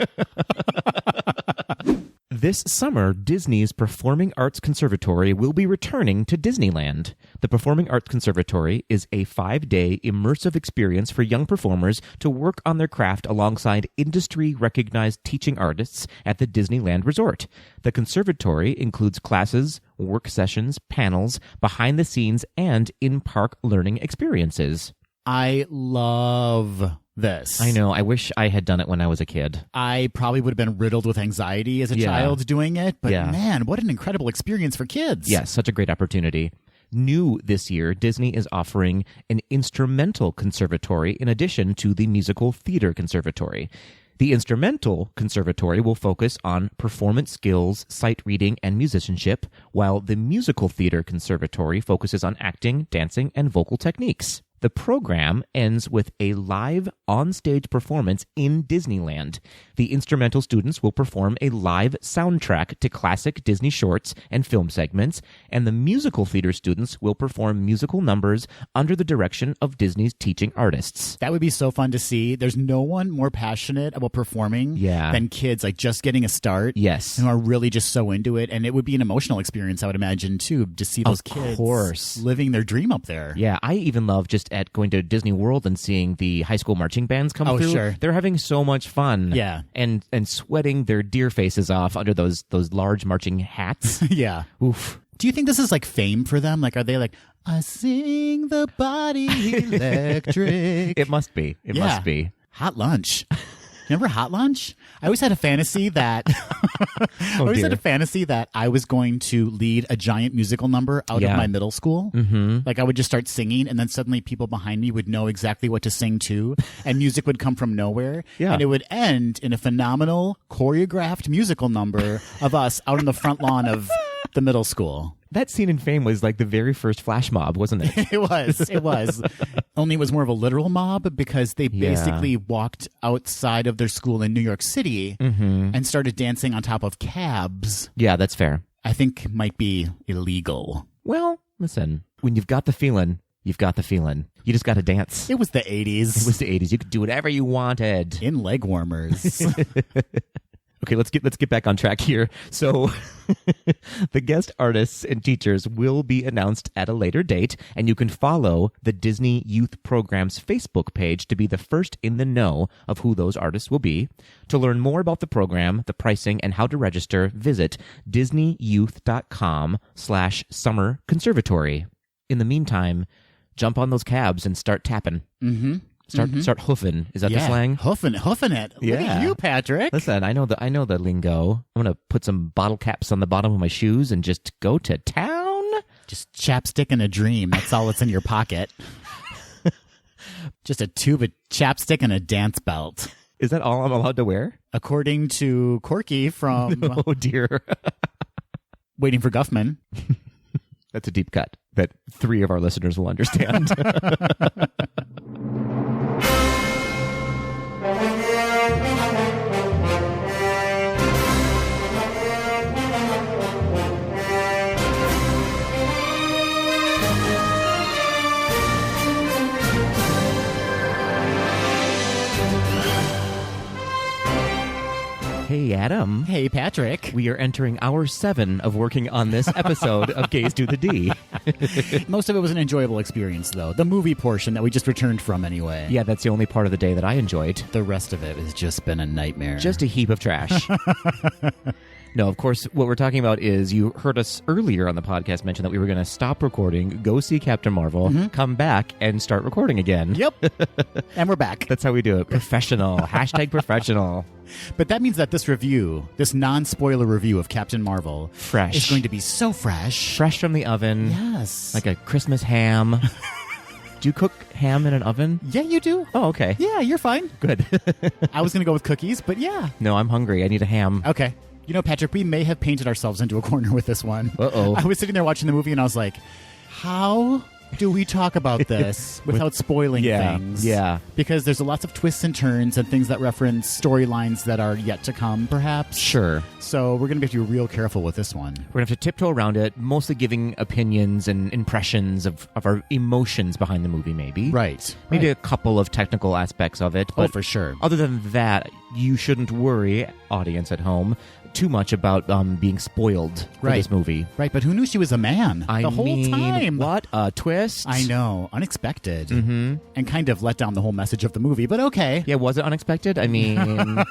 This summer, Disney's Performing Arts Conservatory will be returning to Disneyland. The Performing Arts Conservatory is a 5-day immersive experience for young performers to work on their craft alongside industry-recognized teaching artists at the Disneyland Resort. The conservatory includes classes, work sessions, panels, behind-the-scenes, and in-park learning experiences. I love this. I know. I wish I had done it when I was a kid. I probably would have been riddled with anxiety as a child doing it, but man, what an incredible experience for kids. Yes, such a great opportunity. New this year, Disney is offering an instrumental conservatory in addition to the musical theater conservatory. The instrumental conservatory will focus on performance skills, sight reading, and musicianship, while the musical theater conservatory focuses on acting, dancing, and vocal techniques. The program ends with a live on-stage performance in Disneyland. The instrumental students will perform a live soundtrack to classic Disney shorts and film segments, and the musical theater students will perform musical numbers under the direction of Disney's teaching artists. That would be so fun to see. There's no one more passionate about performing than kids, like just getting a start. Yes. And are really just so into it. And it would be an emotional experience, I would imagine, too, to see those kids living their dream up there. Yeah, I even love just at going to Disney World and seeing the high school marching bands come through. Sure. They're having so much fun. Yeah. And sweating their deer faces off under those large marching hats. Yeah. Oof. Do you think this is like fame for them? Like, are they like, I sing the body electric? It must be. It must be. Hot lunch. Remember Hot Lunch? I always had a fantasy that I was going to lead a giant musical number out of my middle school. Mm-hmm. Like I would just start singing, and then suddenly people behind me would know exactly what to sing to, and music would come from nowhere. Yeah. And it would end in a phenomenal choreographed musical number of us out on the front lawn of the middle school. That scene in Fame was like the very first flash mob, wasn't it? It was. Only it was more of a literal mob because they basically walked outside of their school in New York City and started dancing on top of cabs. Yeah, that's fair. I think might be illegal. Well, listen, when you've got the feeling, you've got the feeling. You just got to dance. It was the 80s. It was the 80s. You could do whatever you wanted. In leg warmers. Okay, let's get back on track here. So the guest artists and teachers will be announced at a later date, and you can follow the Disney Youth Program's Facebook page to be the first in the know of who those artists will be. To learn more about the program, the pricing, and how to register, visit disneyyouth.com/summer conservatory. In the meantime, jump on those cabs and start tapping. Mm-hmm. Start hoofing. Is that the slang? Hoofing it. Yeah. Look at you, Patrick. Listen, I know the lingo. I'm gonna put some bottle caps on the bottom of my shoes and just go to town. Just chapstick and a dream. That's all that's in your pocket. Just a tube of chapstick and a dance belt. Is that all I'm allowed to wear? According to Corky from Oh dear. Waiting for Guffman. That's a deep cut that 3 of our listeners will understand. Hey, Adam. Hey, Patrick. We are entering hour 7 of working on this episode of Gaze to the D. Most of it was an enjoyable experience, though. The movie portion that we just returned from anyway. Yeah, that's the only part of the day that I enjoyed. The rest of it has just been a nightmare. Just a heap of trash. No, of course, what we're talking about is you heard us earlier on the podcast mention that we were going to stop recording, go see Captain Marvel, come back, and start recording again. Yep. And we're back. That's how we do it. Professional. Hashtag professional. But that means that this review, this non-spoiler review of Captain Marvel, Fresh. is going to be so fresh. Fresh from the oven. Yes. Like a Christmas ham. Do you cook ham in an oven? Yeah, you do. Oh, okay. Yeah, you're fine. Good. I was going to go with cookies, but yeah. No, I'm hungry. I need a ham. Okay. You know, Patrick, we may have painted ourselves into a corner with this one. Uh-oh. I was sitting there watching the movie and I was like, how do we talk about this without spoiling things? Yeah. Because there's lots of twists and turns and things that reference storylines that are yet to come, perhaps. Sure. So we're going to have to be real careful with this one. We're going to have to tiptoe around it, mostly giving opinions and impressions of our emotions behind the movie, maybe. Right. Maybe Right. a couple of technical aspects of it. Oh, But for sure. other than that, you shouldn't worry, audience at home, too much about being spoiled for Right. this movie. Right, but who knew she was a man the whole time? What a twist. I know. Unexpected. Mm-hmm. And kind of let down the whole message of the movie, but okay. Yeah, was it unexpected? I mean,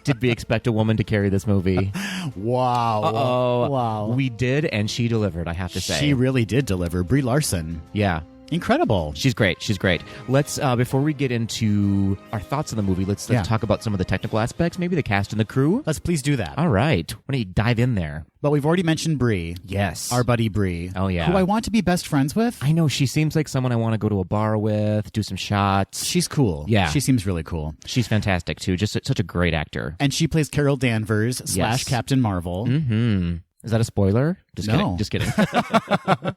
did we expect a woman to carry this movie? Wow. Uh-oh. Wow. We did, and she delivered, I have to say. She really did deliver. Brie Larson. Yeah. Incredible. She's great. She's great. Let's, before we get into our thoughts on the movie, let's talk about some of the technical aspects, maybe the cast and the crew. Let's please do that. All right. Why don't you dive in there? Well, we've already mentioned Brie. Yes. Our buddy Brie. Oh, yeah. Who I want to be best friends with. I know. She seems like someone I want to go to a bar with, do some shots. She's cool. Yeah. She seems really cool. She's fantastic, too. Just such a great actor. And she plays Carol Danvers / Captain Marvel. Mm-hmm. Is that a spoiler? Just No. kidding. Just kidding.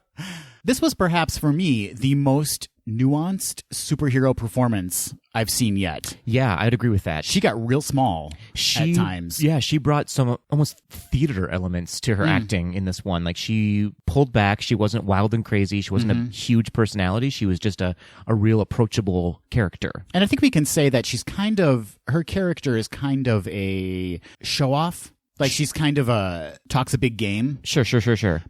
This was perhaps, for me, the most nuanced superhero performance I've seen yet. Yeah, I'd agree with that. She got real small at times. Yeah, she brought some almost theater elements to her acting in this one. Like, she pulled back. She wasn't wild and crazy. She wasn't a huge personality. She was just a real approachable character. And I think we can say that her character is kind of a show-off. Like, she's kind of talks a big game. Sure.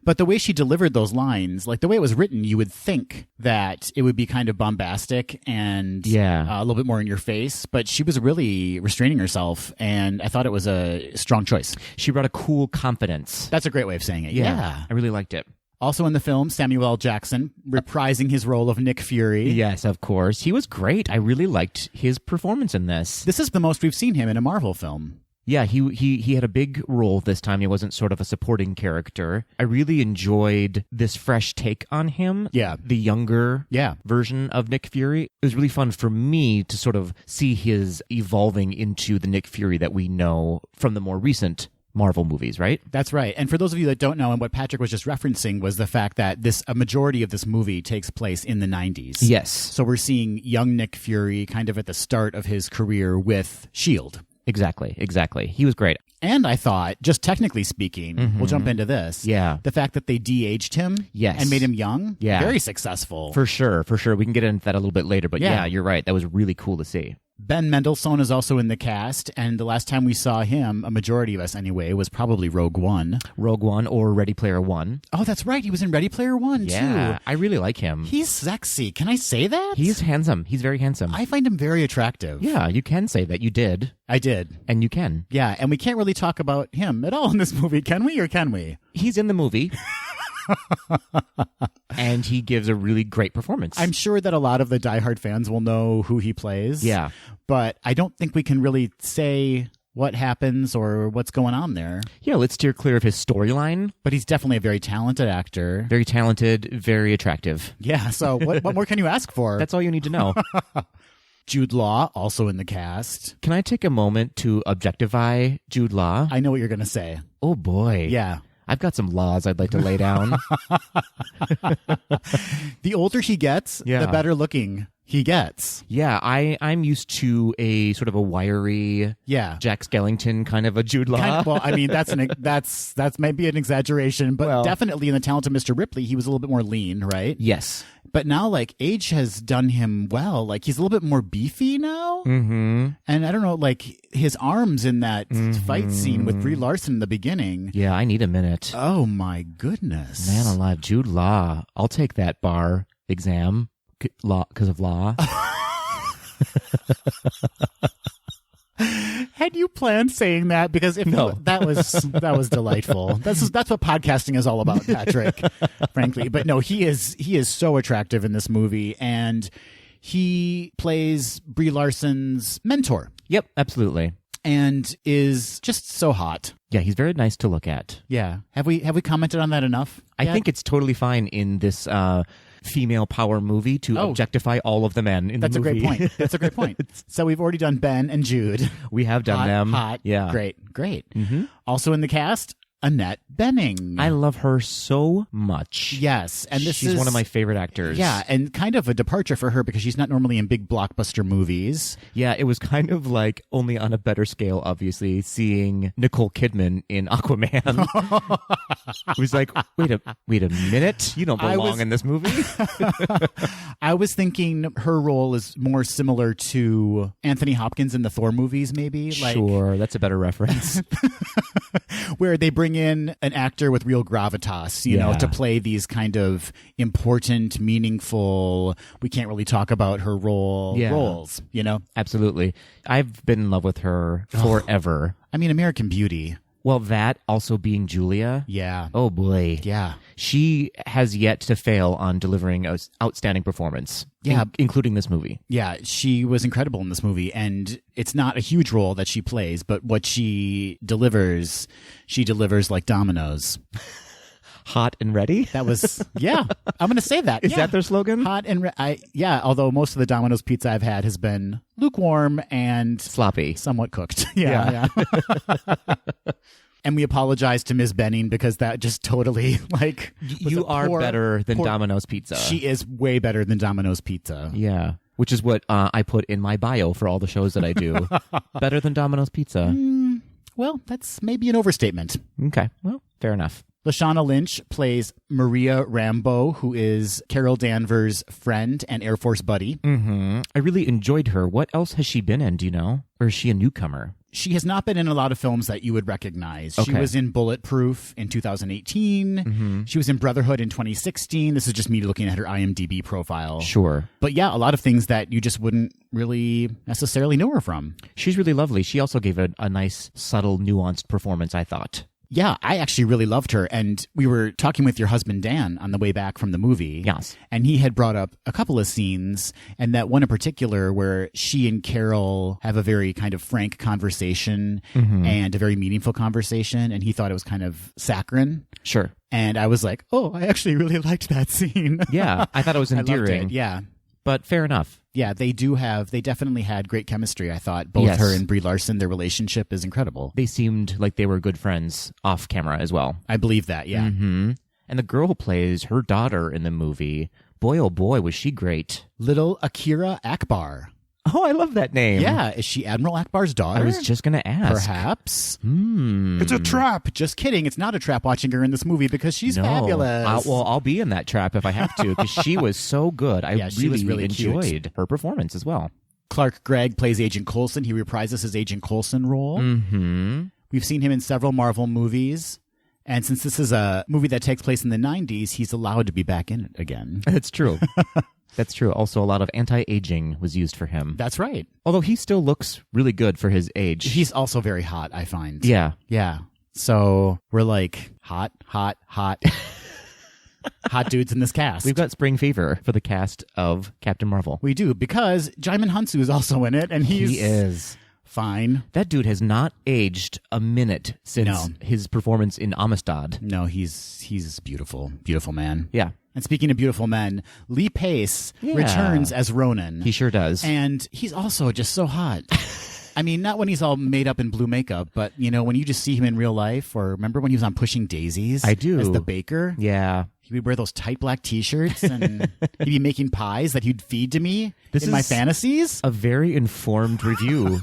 But the way she delivered those lines, like the way it was written, you would think that it would be kind of bombastic and a little bit more in your face. But she was really restraining herself, and I thought it was a strong choice. She brought a cool confidence. That's a great way of saying it. Yeah. I really liked it. Also in the film, Samuel L. Jackson reprising his role of Nick Fury. Yes, of course. He was great. I really liked his performance in this. This is the most we've seen him in a Marvel film. Yeah, he had a big role this time. He wasn't sort of a supporting character. I really enjoyed this fresh take on him. Yeah. The younger version of Nick Fury. It was really fun for me to sort of see his evolving into the Nick Fury that we know from the more recent Marvel movies, right? That's right. And for those of you that don't know, and what Patrick was just referencing was the fact that a majority of this movie takes place in the 90s. Yes. So we're seeing young Nick Fury kind of at the start of his career with S.H.I.E.L.D. Exactly. He was great. And I thought, just technically speaking, we'll jump into this. Yeah. The fact that they de-aged him and made him young, very successful. For sure. We can get into that a little bit later, but yeah, you're right. That was really cool to see. Ben Mendelsohn is also in the cast, and the last time we saw him, a majority of us anyway, was probably Rogue One. Or Ready Player One. Oh, that's right. He was in Ready Player One, too. I really like him. He's sexy. Can I say that? He's handsome. He's very handsome. I find him very attractive. Yeah, you can say that. You did. I did. And you can. Yeah, and we can't really talk about him at all in this movie, can we, or can we? He's in the movie. And he gives a really great performance. I'm sure that a lot of the diehard fans will know who he plays. Yeah. But I don't think we can really say what happens or what's going on there. Yeah, let's steer clear of his storyline. But he's definitely a very talented actor. Very talented, very attractive. Yeah, so what more can you ask for? That's all you need to know. Jude Law, also in the cast. Can I take a moment to objectify Jude Law? I know what you're going to say. Oh, boy. Yeah. I've got some laws I'd like to lay down. The older he gets, the better looking he gets. Yeah, I'm used to a sort of a wiry Jack Skellington kind of a Jude Law. Well, I mean, that's maybe an exaggeration, but definitely in The Talented Mr. Ripley, he was a little bit more lean, right? Yes. But now, like, age has done him well. Like, he's a little bit more beefy now. Mm-hmm. And I don't know, like, his arms in that fight scene with Brie Larson in the beginning. Yeah, I need a minute. Oh, my goodness. Man alive, Jude Law. I'll take that bar exam because of law. And you planned saying that? Because that was delightful. That's what podcasting is all about, Patrick. Frankly, but no, he is so attractive in this movie, and he plays Brie Larson's mentor. Yep, absolutely. And is just so hot. Yeah, he's very nice to look at. Yeah. Have we commented on that enough? I think it's totally fine in this female power movie to objectify all of the men in the movie. That's a great point. So we've already done Ben and Jude. We have done them. Hot. Yeah. Great. Mm-hmm. Also in the cast, Annette Bening. I love her so much. Yes, and she's one of my favorite actors. Yeah, and kind of a departure for her because she's not normally in big blockbuster movies. Yeah, it was kind of like, only on a better scale, obviously, seeing Nicole Kidman in Aquaman. It was like, wait a minute, you don't belong in this movie. I was thinking her role is more similar to Anthony Hopkins in the Thor movies, maybe. Sure, that's a better reference. Where they bring in an actor with real gravitas, you know, to play these kind of important, meaningful, we can't really talk about her roles, you know? Absolutely. I've been in love with her forever. I mean, American Beauty. Well, that also being Julia. Yeah. Oh, boy. Yeah. She has yet to fail on delivering an outstanding performance. Yeah. Including this movie. Yeah, she was incredible in this movie, and it's not a huge role that she plays, but what she delivers like dominoes. Hot and ready? That was, yeah, I'm going to say that. Is that their slogan? Hot and although most of the Domino's pizza I've had has been lukewarm and sloppy, somewhat cooked. Yeah. And we apologize to Ms. Bening because that just totally, like... You are better than Domino's pizza. She is way better than Domino's pizza. Yeah, which is what I put in my bio for all the shows that I do. Better than Domino's pizza. Well, that's maybe an overstatement. Okay, well, fair enough. Lashana Lynch plays Maria Rambeau, who is Carol Danvers' friend and Air Force buddy. Mm-hmm. I really enjoyed her. What else has she been in, do you know? Or is she a newcomer? She has not been in a lot of films that you would recognize. Okay. She was in Bulletproof in 2018. Mm-hmm. She was in Brotherhood in 2016. This is just me looking at her IMDb profile. Sure. But yeah, a lot of things that you just wouldn't really necessarily know her from. She's really lovely. She also gave a nice, subtle, nuanced performance, I thought. Yeah, I actually really loved her. And we were talking with your husband, Dan, on the way back from the movie. Yes. And he had brought up a couple of scenes, and that one in particular where she and Carol have a very kind of frank conversation and a very meaningful conversation. And he thought it was kind of saccharine. Sure. And I was like, oh, I actually really liked that scene. Yeah, I thought it was endearing. I loved it. Yeah. But fair enough. Yeah, they definitely had great chemistry, I thought. Both her and Brie Larson, their relationship is incredible. They seemed like they were good friends off camera as well. I believe that, yeah. Mm-hmm. And the girl who plays her daughter in the movie, boy, oh boy, was she great. Little Akira Akbar. Oh, I love that name. Yeah, is she Admiral Akbar's daughter? I was just going to ask. Perhaps. It's a trap. Just kidding. It's not a trap watching her in this movie because she's fabulous. I'll be in that trap if I have to because she was so good. I really enjoyed her performance as well. Clark Gregg plays Agent Coulson. He reprises his Agent Coulson role. Mm-hmm. We've seen him in several Marvel movies. And since this is a movie that takes place in the 90s, he's allowed to be back in it again. That's true. That's true. Also, a lot of anti-aging was used for him. That's right. Although he still looks really good for his age. He's also very hot, I find. Yeah. Yeah. So we're like hot. Hot dudes in this cast. We've got spring fever for the cast of Captain Marvel. We do, because Jaimin Hunsu is also in it, and he is fine. That dude has not aged a minute since his performance in Amistad. No, he's beautiful. Beautiful man. Yeah. And speaking of beautiful men, Lee Pace returns as Ronan. He sure does. And he's also just so hot. I mean, not when he's all made up in blue makeup, but, you know, when you just see him in real life, or remember when he was on Pushing Daisies? I do. As the baker? Yeah. He would wear those tight black T-shirts, and he'd be making pies that he'd feed to me in my fantasies. A very informed review.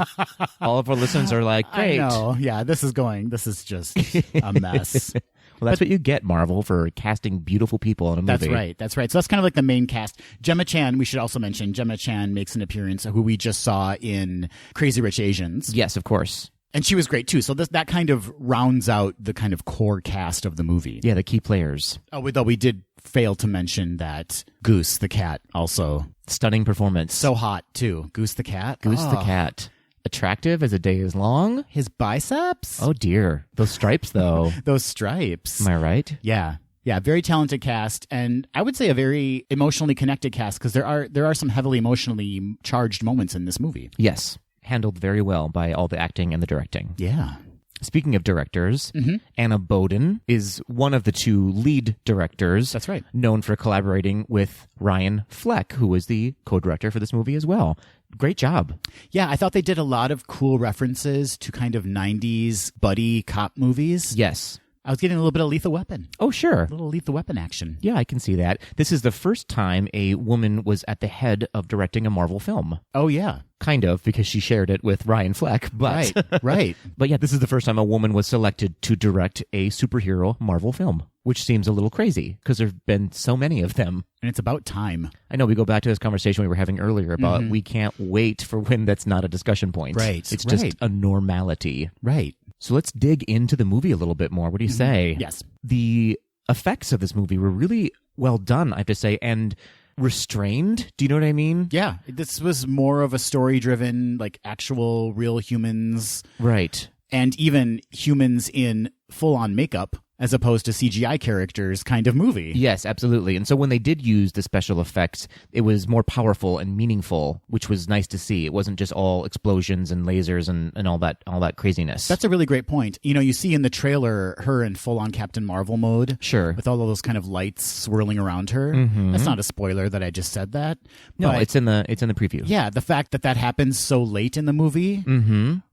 All of our listeners are like, great. I know. Yeah, this is just a mess. Well, that's what you get, Marvel, for casting beautiful people in a movie. That's right. So that's kind of like the main cast. Gemma Chan, we should also mention, Gemma Chan makes an appearance, who we just saw in Crazy Rich Asians. Yes, of course. And she was great, too. So that kind of rounds out the kind of core cast of the movie. Yeah, the key players. Oh, though we did fail to mention that Goose the cat also. Stunning performance. So hot, too. Goose the cat. The cat. attractive as a day is long. His biceps? Oh dear. Those stripes though. Those stripes. Am I right? Yeah. Yeah, very talented cast, and I would say a very emotionally connected cast, because there are some heavily emotionally charged moments in this movie. Yes. Handled very well by all the acting and the directing. Yeah. Speaking of directors, Anna Boden is one of the two lead directors. That's right. Known for collaborating with Ryan Fleck, who was the co-director for this movie as well. Great job. Yeah, I thought they did a lot of cool references to kind of 90s buddy cop movies. Yes. I was getting a little bit of Lethal Weapon. Oh, sure. A little Lethal Weapon action. Yeah, I can see that. This is the first time a woman was at the head of directing a Marvel film. Oh, yeah. Kind of, because she shared it with Ryan Fleck. But, Right. But yeah, this is the first time a woman was selected to direct a superhero Marvel film, which seems a little crazy because there have been so many of them. And it's about time. I know, we go back to this conversation we were having earlier about we can't wait for when that's not a discussion point. Right. It's just a normality. Right. So let's dig into the movie a little bit more. What do you say? Yes. The effects of this movie were really well done, I have to say, and restrained. Do you know what I mean? Yeah. This was more of a story-driven, like actual real humans. Right. And even humans in full-on makeup, as opposed to CGI characters kind of movie. Yes, absolutely. And so when they did use the special effects, it was more powerful and meaningful, which was nice to see. It wasn't just all explosions and lasers and all that craziness. That's a really great point. You know, you see in the trailer her in full-on Captain Marvel mode. Sure. With all of those kind of lights swirling around her. That's not a spoiler that I just said that. No, but it's in the preview. yeah, the fact that happens so late in the movie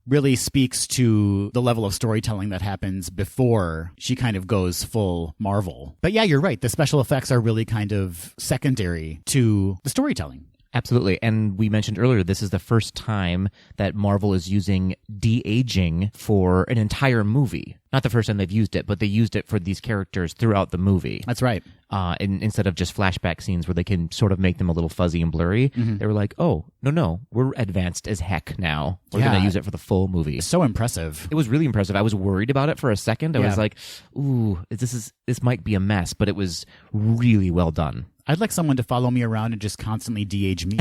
really speaks to the level of storytelling that happens before she kind of goes full Marvel. But yeah, you're right. The special effects are really kind of secondary to the storytelling. Absolutely. And we mentioned earlier, this is the first time that Marvel is using de-aging for an entire movie. Not the first time they've used it, but they used it for these characters throughout the movie. That's right. Instead of just flashback scenes where they can sort of make them a little fuzzy and blurry, they were like, oh, no, we're advanced as heck now. We're going to use it for the full movie. So impressive. It was really impressive. I was worried about it for a second. I was like, ooh, this might be a mess, but it was really well done. I'd like someone to follow me around and just constantly de-age me.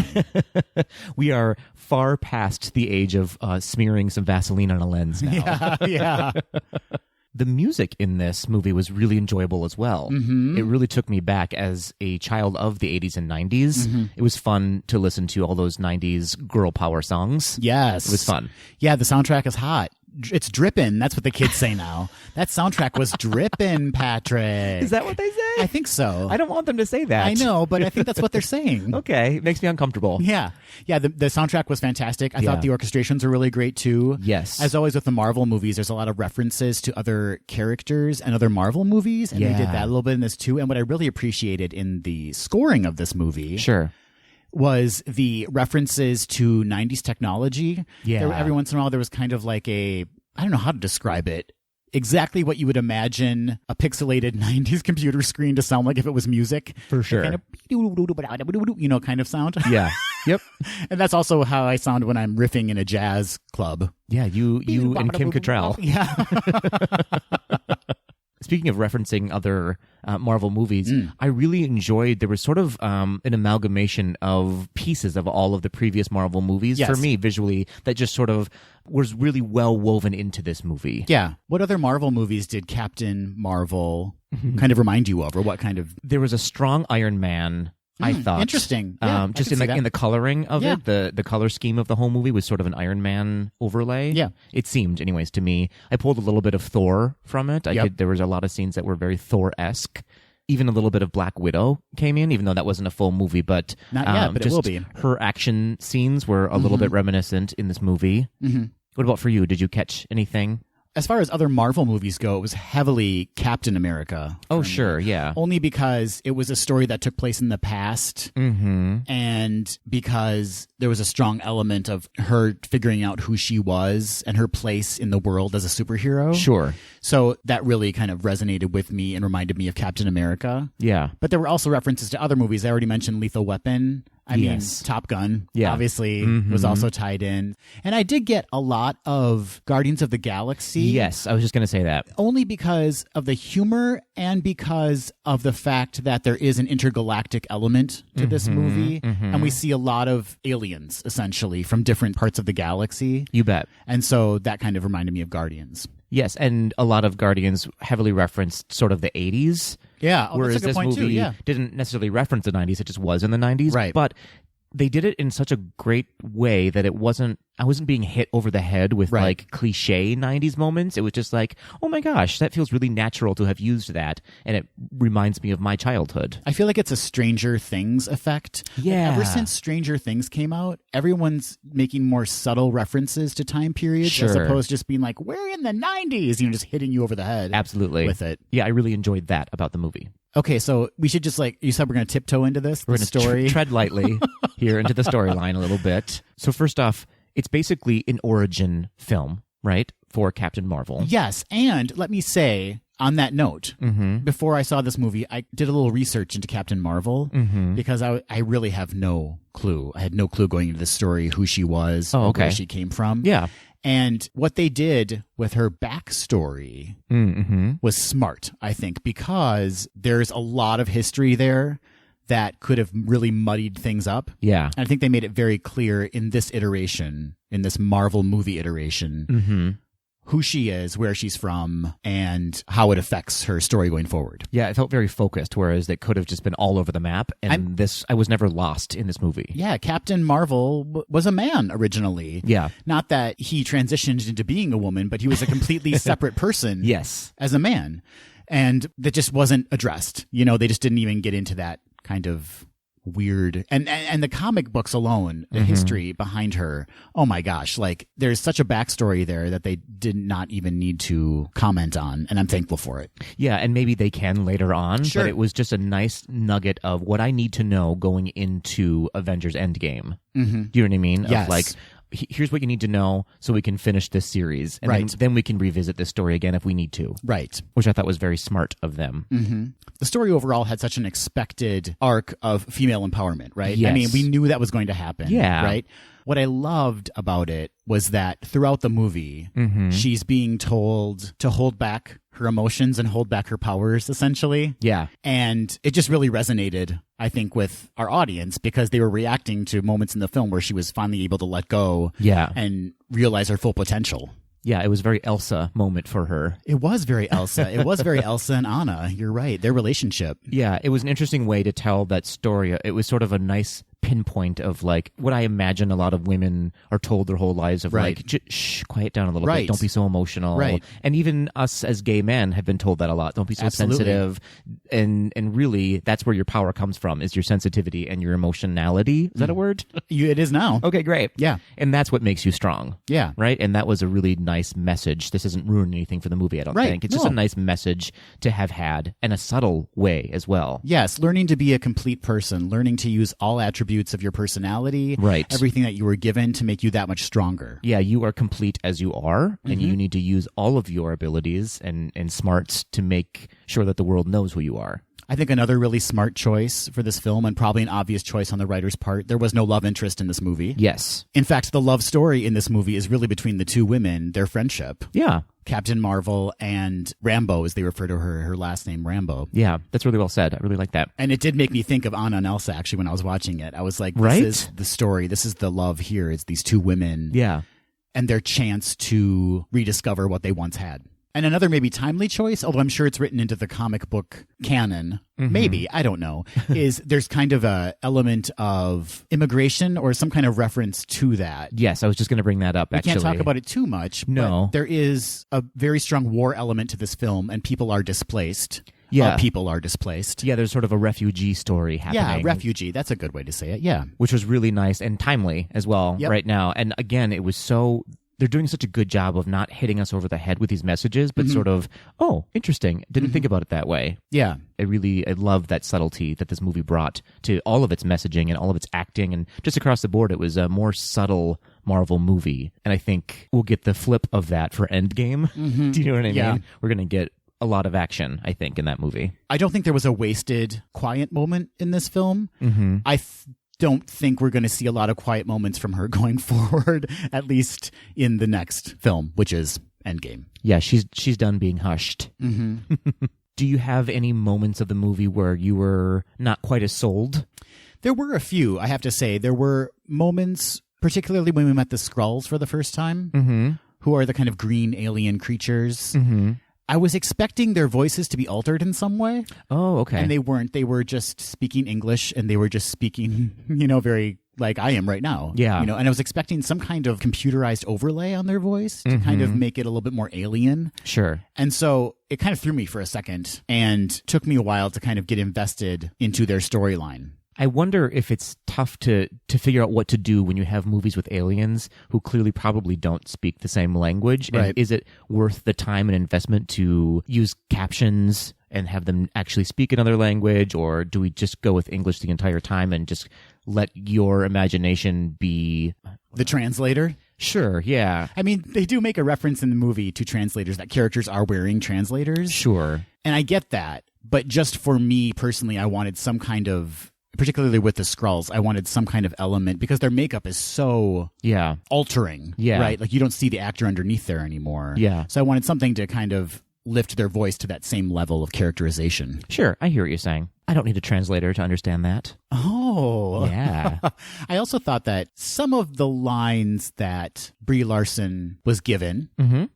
We are far past the age of smearing some Vaseline on a lens now. Yeah. The music in this movie was really enjoyable as well. It really took me back as a child of the 80s and 90s. It was fun to listen to all those 90s girl power songs. Yes. It was fun. Yeah, the soundtrack is hot. It's dripping. That's what the kids say now. That soundtrack was dripping, Patrick. Is that what they say? I think so. I don't want them to say that. I know, but I think that's what they're saying. Okay. It makes me uncomfortable. Yeah. Yeah, the soundtrack was fantastic. I thought the orchestrations were really great, too. Yes. As always with the Marvel movies, there's a lot of references to other characters and other Marvel movies, and they did that a little bit in this, too. And what I really appreciated in the scoring of this movie was the references to 90s technology. Yeah. Every once in a while, there was kind of like I don't know how to describe it. Exactly what you would imagine a pixelated 90s computer screen to sound like if it was music. For sure. Kind of, kind of sound. Yeah. Yep. And that's also how I sound when I'm riffing in a jazz club. Yeah, you and Kim Cattrall. Yeah. Speaking of referencing other Marvel movies, I really enjoyed, there was sort of an amalgamation of pieces of all of the previous Marvel movies for me visually that just sort of was really well woven into this movie. Yeah. What other Marvel movies did Captain Marvel kind of remind you of, or what kind of? There was a strong Iron Man, I thought. Interesting. Yeah, just in the coloring of it, the color scheme of the whole movie was sort of an Iron Man overlay. Yeah. It seemed, anyways, to me. I pulled a little bit of Thor from it. There was a lot of scenes that were very Thor-esque. Even a little bit of Black Widow came in, even though that wasn't a full movie. But not yet, but it will be. Her action scenes were a little bit reminiscent in this movie. What about for you? Did you catch anything? As far as other Marvel movies go, it was heavily Captain America. Oh, sure, yeah. Only because it was a story that took place in the past, and because there was a strong element of her figuring out who she was and her place in the world as a superhero. Sure. So that really kind of resonated with me and reminded me of Captain America. Yeah. But there were also references to other movies. I already mentioned Lethal Weapon. I mean, Yes. Top Gun, Yeah. obviously, was also tied in. And I did get a lot of Guardians of the Galaxy. Yes, I was just going to say that. Only because of the humor and because of the fact that there is an intergalactic element to this movie. And we see a lot of aliens, essentially, from different parts of the galaxy. You bet. And so that kind of reminded me of Guardians. Yes, and a lot of Guardians heavily referenced sort of the 80s. Yeah, whereas that's a good this point, movie too. Yeah. didn't necessarily reference the 90s, it just was in the 90s. Right. But they did it in such a great way that I wasn't being hit over the head with Right. like cliche 90s moments. It was just like, oh my gosh, that feels really natural to have used that. And it reminds me of my childhood. I feel like it's a Stranger Things effect. Like, Yeah. ever since Stranger Things came out, everyone's making more subtle references to time periods as Sure. opposed to just being like, we're in the 90s, just hitting you over the head. Absolutely. With it. Yeah, I really enjoyed that about the movie. Okay, so we should just you said we're going to tiptoe into this We're the going to story. tread lightly here into the storyline a little bit. So first off, it's basically an origin film, right, for Captain Marvel. Yes, and let me say on that note, before I saw this movie, I did a little research into Captain Marvel because I really have no clue. I had no clue going into this story who she was or okay. where she came from. Yeah. And what they did with her backstory was smart, I think, because there's a lot of history there that could have really muddied things up. Yeah. And I think they made it very clear in this iteration, in this Marvel movie iteration, who she is, where she's from, and how it affects her story going forward. Yeah, it felt very focused, whereas they could have just been all over the map. And I was never lost in this movie. Yeah, Captain Marvel was a man originally. Yeah. Not that he transitioned into being a woman, but he was a completely separate person Yes. as a man. And that just wasn't addressed. They just didn't even get into that kind of weird and the comic books alone, the history behind her, oh my gosh, there's such a backstory there that they did not even need to comment on, and I'm thankful for it. Yeah, and maybe they can later on, Sure. but it was just a nice nugget of what I need to know going into Avengers Endgame. Do you know what I mean? Yes. Of like, here's what you need to know so we can finish this series. And Right. then we can revisit this story again if we need to. Right. Which I thought was very smart of them. The story overall had such an expected arc of female empowerment, right? Yes. I mean, we knew that was going to happen. Yeah. Right? What I loved about it was that throughout the movie, she's being told to hold back her emotions and hold back her powers, essentially. Yeah. And it just really resonated, I think, with our audience because they were reacting to moments in the film where she was finally able to let go Yeah. and realize her full potential. Yeah, it was a very Elsa moment for her. It was very Elsa. It was very Elsa and Anna. You're right. Their relationship. Yeah, it was an interesting way to tell that story. It was sort of a nice pinpoint of like what I imagine a lot of women are told their whole lives of Right. like, shh, quiet down a little Right. bit. Don't be so emotional. Right. And even us as gay men have been told that a lot. Don't be so Absolutely. sensitive. And really, that's where your power comes from, is your sensitivity and your emotionality. Is that a word? It is now. Okay, great. Yeah. And that's what makes you strong. Yeah. Right? And that was a really nice message. This doesn't ruin anything for the movie, I don't Right. think. It's just No. a nice message to have had, and a subtle way as well. Yes, learning to be a complete person, learning to use all attributes of your personality, Right. everything that you were given to make you that much stronger. Yeah, you are complete as you are, and you need to use all of your abilities and smarts to make sure that the world knows who you are. I think another really smart choice for this film, and probably an obvious choice on the writer's part, there was no love interest in this movie. Yes. In fact, the love story in this movie is really between the two women, their friendship. Yeah. Captain Marvel and Rambo, as they refer to her last name, Rambo. Yeah, that's really well said. I really like that. And it did make me think of Anna and Elsa, actually, when I was watching it. I was like, this Right? is the story. This is the love here. It's these two women Yeah. and their chance to rediscover what they once had. And another maybe timely choice, although I'm sure it's written into the comic book canon, maybe, I don't know, is there's kind of a element of immigration or some kind of reference to that. Yes, I was just going to bring that up, We actually. can't talk about it too much, No. but there is a very strong war element to this film, and people are displaced. Yeah. People are displaced. Yeah, there's sort of a refugee story happening. Yeah, refugee. That's a good way to say it. Yeah. Which was really nice and timely as well Yep. right now. And again, it was so... They're doing such a good job of not hitting us over the head with these messages, but sort of, oh, interesting. Didn't think about it that way. Yeah. I love that subtlety that this movie brought to all of its messaging and all of its acting. And just across the board, it was a more subtle Marvel movie. And I think we'll get the flip of that for Endgame. Do you know what I Yeah. mean? We're going to get a lot of action, I think, in that movie. I don't think there was a wasted quiet moment in this film. don't think we're going to see a lot of quiet moments from her going forward, at least in the next film, which is Endgame. Yeah, she's done being hushed. Mm-hmm. Do you have any moments of the movie where you were not quite as sold? There were a few, I have to say. There were moments, particularly when we met the Skrulls for the first time, who are the kind of green alien creatures. I was expecting their voices to be altered in some way. Oh, okay. And they weren't. They were just speaking English, and they were just speaking, very like I am right now. Yeah. And I was expecting some kind of computerized overlay on their voice to kind of make it a little bit more alien. Sure. And so it kind of threw me for a second and took me a while to kind of get invested into their storyline. I wonder if it's tough to figure out what to do when you have movies with aliens who clearly probably don't speak the same language. And Right. is it worth the time and investment to use captions and have them actually speak another language? Or do we just go with English the entire time and just let your imagination be... The translator? Sure, yeah. I mean, they do make a reference in the movie to translators, that characters are wearing translators. Sure. And I get that. But just for me personally, I wanted some kind of... Particularly with the Skrulls, I wanted some kind of element because their makeup is so altering, right? Like you don't see the actor underneath there anymore. Yeah. So I wanted something to kind of lift their voice to that same level of characterization. Sure, I hear what you're saying. I don't need a translator to understand that. Oh. Yeah. I also thought that some of the lines that Brie Larson was given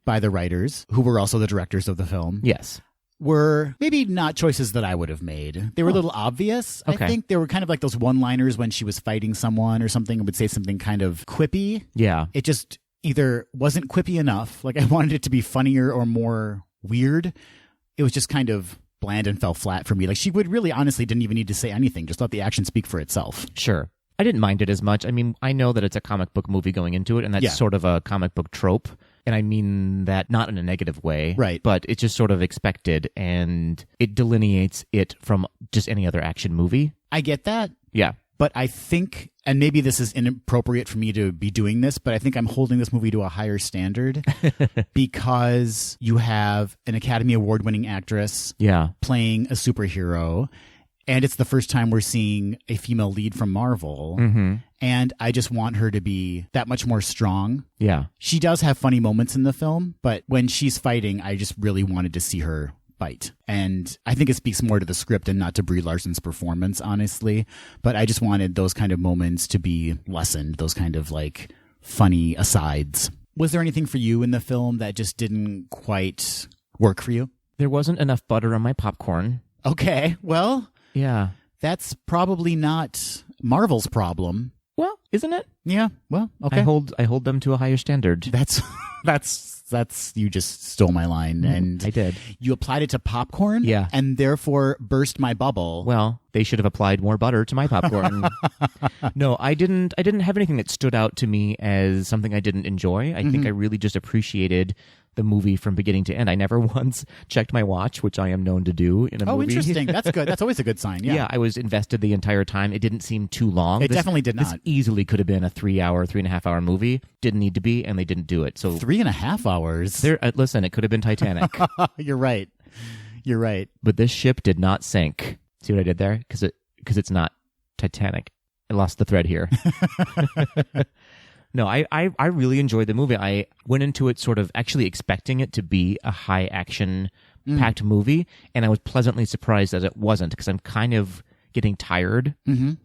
by the writers, who were also the directors of the film, Yes. were maybe not choices that I would have made. They were a little obvious. Okay. I think they were kind of like those one-liners when she was fighting someone or something and would say something kind of quippy. Yeah. It just either wasn't quippy enough, like I wanted it to be funnier or more weird. It was just kind of bland and fell flat for me. Like she would really honestly didn't even need to say anything. Just let the action speak for itself. Sure. I didn't mind it as much. I mean, I know that it's a comic book movie going into it, and that's sort of a comic book trope. And I mean that not in a negative way. Right. But it's just sort of expected, and it delineates it from just any other action movie. I get that. Yeah. But I think, and maybe this is inappropriate for me to be doing this, but I think I'm holding this movie to a higher standard because you have an Academy Award-winning actress playing a superhero, and it's the first time we're seeing a female lead from Marvel, and I just want her to be that much more strong. Yeah. She does have funny moments in the film, but when she's fighting, I just really wanted to see her fight. And I think it speaks more to the script and not to Brie Larson's performance, honestly. But I just wanted those kind of moments to be lessened, those kind of like funny asides. Was there anything for you in the film that just didn't quite work for you? There wasn't enough butter on my popcorn. Okay, well, Yeah. that's probably not Marvel's problem. Well, isn't it? Yeah, well, okay. I hold them to a higher standard. That's you just stole my line, and I did. You applied it to popcorn, Yeah. and therefore burst my bubble. Well, they should have applied more butter to my popcorn. No, I didn't have anything that stood out to me as something I didn't enjoy. I think I really just appreciated the movie from beginning to end. I never once checked my watch, which I am known to do in a movie. Oh, interesting. That's good. That's always a good sign. Yeah. I was invested the entire time. It didn't seem too long. It definitely did not. This easily could have been a 3.5 hour movie. Didn't need to be, and they didn't do it. So 3.5 hours. listen, it could have been Titanic. You're right. You're right. But this ship did not sink. See what I did there? Because it's not Titanic. I lost the thread here. No, I really enjoyed the movie. I went into it sort of actually expecting it to be a high action packed movie, and I was pleasantly surprised that it wasn't, because I'm kind of getting tired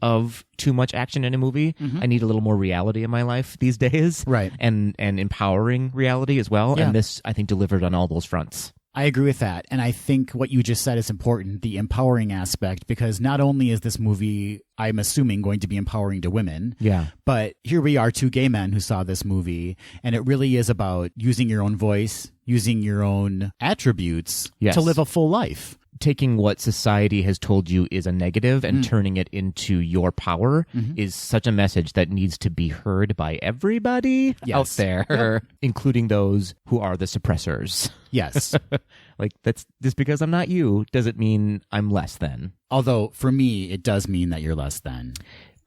of too much action in a movie. I need a little more reality in my life these days. Right. And empowering reality as well. Yeah. And this, I think, delivered on all those fronts. I agree with that. And I think what you just said is important, the empowering aspect, because not only is this movie, I'm assuming, going to be empowering to women, but here we are, two gay men who saw this movie, and it really is about using your own voice, using your own attributes to live a full life. Taking what society has told you is a negative and turning it into your power is such a message that needs to be heard by everybody out there, including those who are the suppressors. Yes. Like, that's just because I'm not you doesn't mean I'm less than. Although, for me, it does mean that you're less than.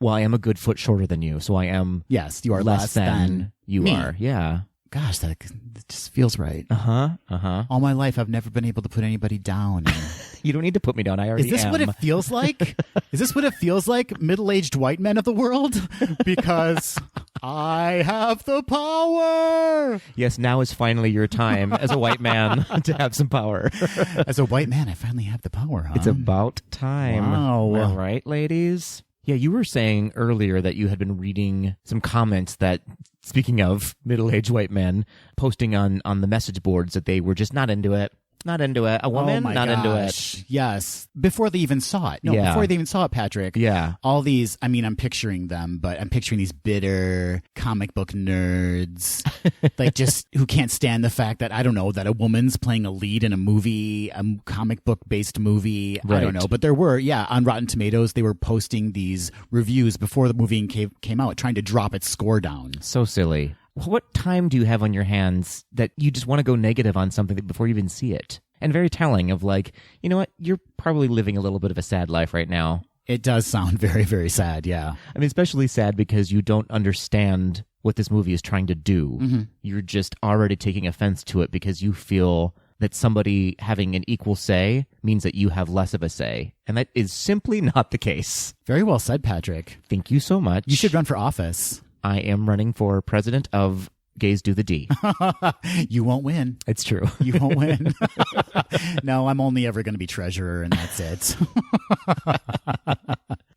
Well, I am a good foot shorter than you, so I am you are less than you me. are. Yeah. gosh, that just feels right. All my life, I've never been able to put anybody down. You don't need to put me down. I already am. Is this what it feels like? Is this what it feels like, middle-aged white men of the world? Because I have the power. Yes, now is finally your time as a white man to have some power. As a white man, I finally have the power, huh? It's about time. Wow. All right, ladies. Yeah, you were saying earlier that you had been reading some comments that, speaking of middle-aged white men, posting on the message boards that they were just not into it. Not into it. A woman, oh my not gosh. into it. Yes. Before they even saw it. No, Yeah. before they even saw it, Patrick. Yeah. All these, I mean, I'm picturing them, but I'm picturing these bitter comic book nerds, like just who can't stand the fact that, I don't know, that a woman's playing a lead in a movie, a comic book based movie. I don't Right. know. But there were, on Rotten Tomatoes, they were posting these reviews before the movie came out, trying to drop its score down. So silly. What time do you have on your hands that you just want to go negative on something before you even see it? And very telling of like, you know what? You're probably living a little bit of a sad life right now. It does sound very, very sad, yeah. I mean, especially sad because you don't understand what this movie is trying to do. Mm-hmm. You're just already taking offense to it because you feel that somebody having an equal say means that you have less of a say. And that is simply not the case. Very well said, Patrick. Thank you so much. You should run for office. I am running for president of Gays Do the D. You won't win. It's true. You won't win. No, I'm only ever going to be treasurer, and that's it.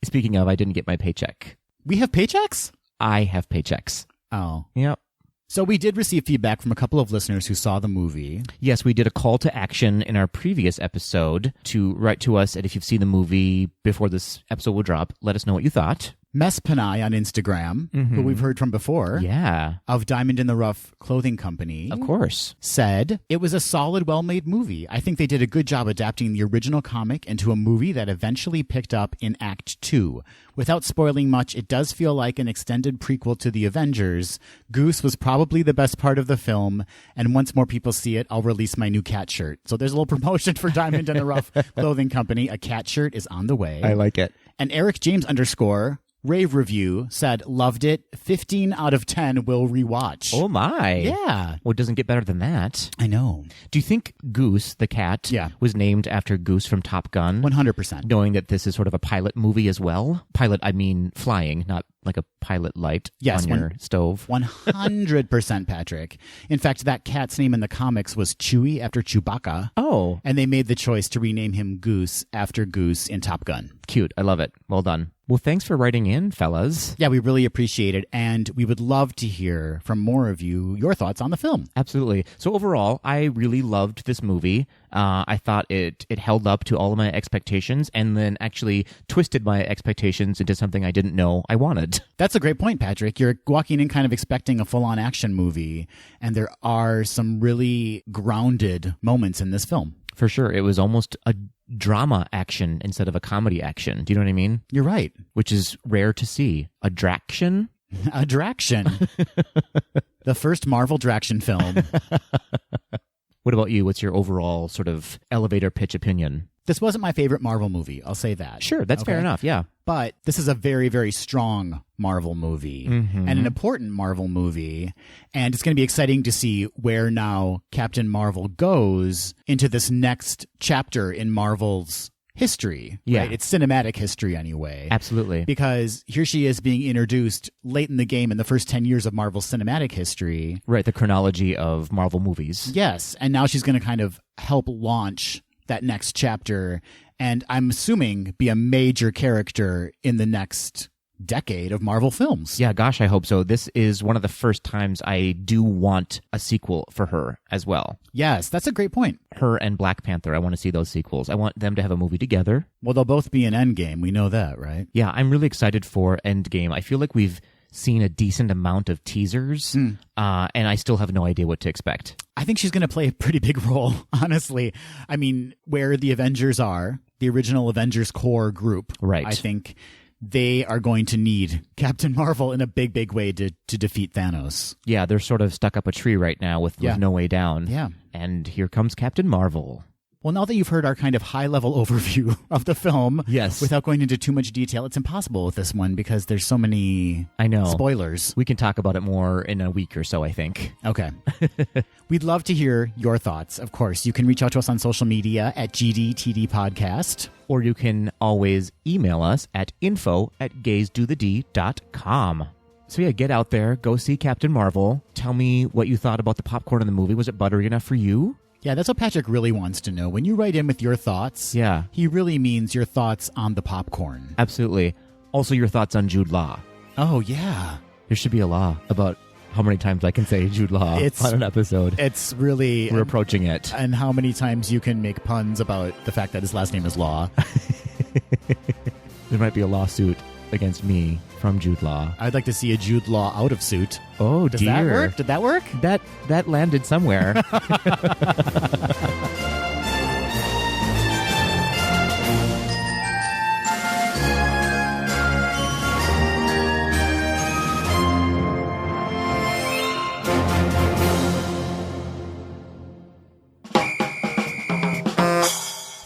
Speaking of, I didn't get my paycheck. We have paychecks? I have paychecks. Oh. Yep. So we did receive feedback from a couple of listeners who saw the movie. Yes, we did a call to action in our previous episode to write to us, and if you've seen the movie before this episode will drop, let us know what you thought. Mess Panay on Instagram, who we've heard from before, Yeah, of Diamond in the Rough Clothing Company, of course. said, it was a solid, well-made movie. I think they did a good job adapting the original comic into a movie that eventually picked up in Act 2. Without spoiling much, it does feel like an extended prequel to The Avengers. Goose was probably the best part of the film, and once more people see it, I'll release my new cat shirt. So there's a little promotion for Diamond in the Rough Clothing Company. A cat shirt is on the way. I like it. And Eric James _ rave review said, loved it. 15 out of 10 will rewatch. Oh, my. Yeah. Well, it doesn't get better than that. I know. Do you think Goose, the cat, was named after Goose from Top Gun? 100%. Knowing that this is sort of a pilot movie as well? Pilot, I mean flying, not like a pilot light on your stove. 100%, Patrick. In fact, that cat's name in the comics was Chewie after Chewbacca. Oh. And they made the choice to rename him Goose after Goose in Top Gun. Cute. I love it. Well done. Well, thanks for writing in, fellas. Yeah, we really appreciate it. And we would love to hear from more of you, your thoughts on the film. Absolutely. So overall, I really loved this movie. I thought it held up to all of my expectations and then actually twisted my expectations into something I didn't know I wanted. That's a great point, Patrick. You're walking in kind of expecting a full-on action movie, and there are some really grounded moments in this film. For sure. It was almost a drama action instead of a comedy action. Do you know what I mean? You're right. Which is rare to see. A draction? A draction. The first Marvel draction film. What about you? What's your overall sort of elevator pitch opinion? This wasn't my favorite Marvel movie. I'll say that. Sure, that's fair enough, yeah. But this is a very, very strong Marvel movie and an important Marvel movie. And it's going to be exciting to see where now Captain Marvel goes into this next chapter in Marvel's history. Yeah. Right? It's cinematic history anyway. Absolutely. Because here she is being introduced late in the game in the first 10 years of Marvel's cinematic history. Right, the chronology of Marvel movies. Yes. And now she's going to kind of help launch that next chapter, and I'm assuming be a major character in the next decade of Marvel films. Yeah, gosh, I hope so. This is one of the first times I do want a sequel for her as well. Yes, that's a great point. Her and Black Panther, I want to see those sequels. I want them to have a movie together. Well, they'll both be in Endgame. We know that, right? Yeah, I'm really excited for Endgame. I feel like we've seen a decent amount of teasers, and I still have no idea what to expect. I think she's going to play a pretty big role, honestly. I mean, where the Avengers are, the original Avengers core group, right? I think they are going to need Captain Marvel in a big, big way to defeat Thanos. Yeah, they're sort of stuck up a tree right now with no way down. Yeah. And here comes Captain Marvel. Well, now that you've heard our kind of high-level overview of the film, Yes. without going into too much detail, it's impossible with this one because there's so many spoilers. We can talk about it more in a week or so, I think. Okay. We'd love to hear your thoughts. Of course, you can reach out to us on social media at GDTD Podcast. Or you can always email us at info@gaysdothed.com. So yeah, get out there, go see Captain Marvel. Tell me what you thought about the popcorn in the movie. Was it buttery enough for you? Yeah, that's what Patrick really wants to know. When you write in with your thoughts, he really means your thoughts on the popcorn. Absolutely. Also, your thoughts on Jude Law. Oh, yeah. There should be a law about how many times I can say Jude Law on an episode. It's really... We're approaching it. And how many times you can make puns about the fact that his last name is Law. There might be a lawsuit against me from Jude Law. I'd like to see a Jude Law out of suit. Oh, Does that work? Did that work? That landed somewhere.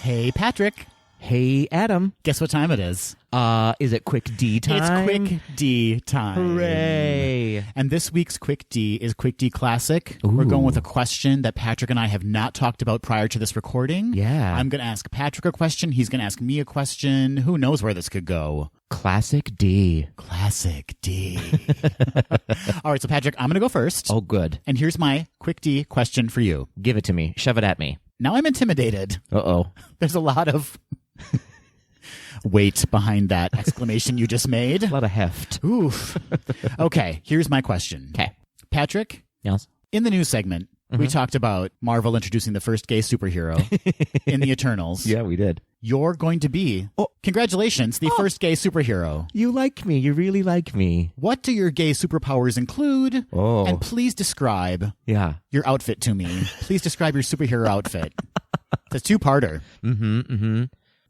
Hey, Patrick. Hey, Adam. Guess what time it is? Is it Quick D time? It's Quick D time. Hooray. And this week's Quick D is Quick D Classic. Ooh. We're going with a question that Patrick and I have not talked about prior to this recording. Yeah. I'm going to ask Patrick a question. He's going to ask me a question. Who knows where this could go? Classic D. Classic D. All right, so Patrick, I'm going to go first. Oh, good. And here's my Quick D question for you. Give it to me. Shove it at me. Now I'm intimidated. Uh-oh. There's a lot of weight behind that exclamation you just made. A lot of heft. Oof. Okay, here's my question. Okay. Patrick, Yes. in the news segment, we talked about Marvel introducing the first gay superhero in the Eternals. Yeah, we did. You're going to be, congratulations, the first gay superhero. You like me. You really like me. What do your gay superpowers include? Oh. And please describe Yeah. your outfit to me. Please describe your superhero outfit. It's a two-parter.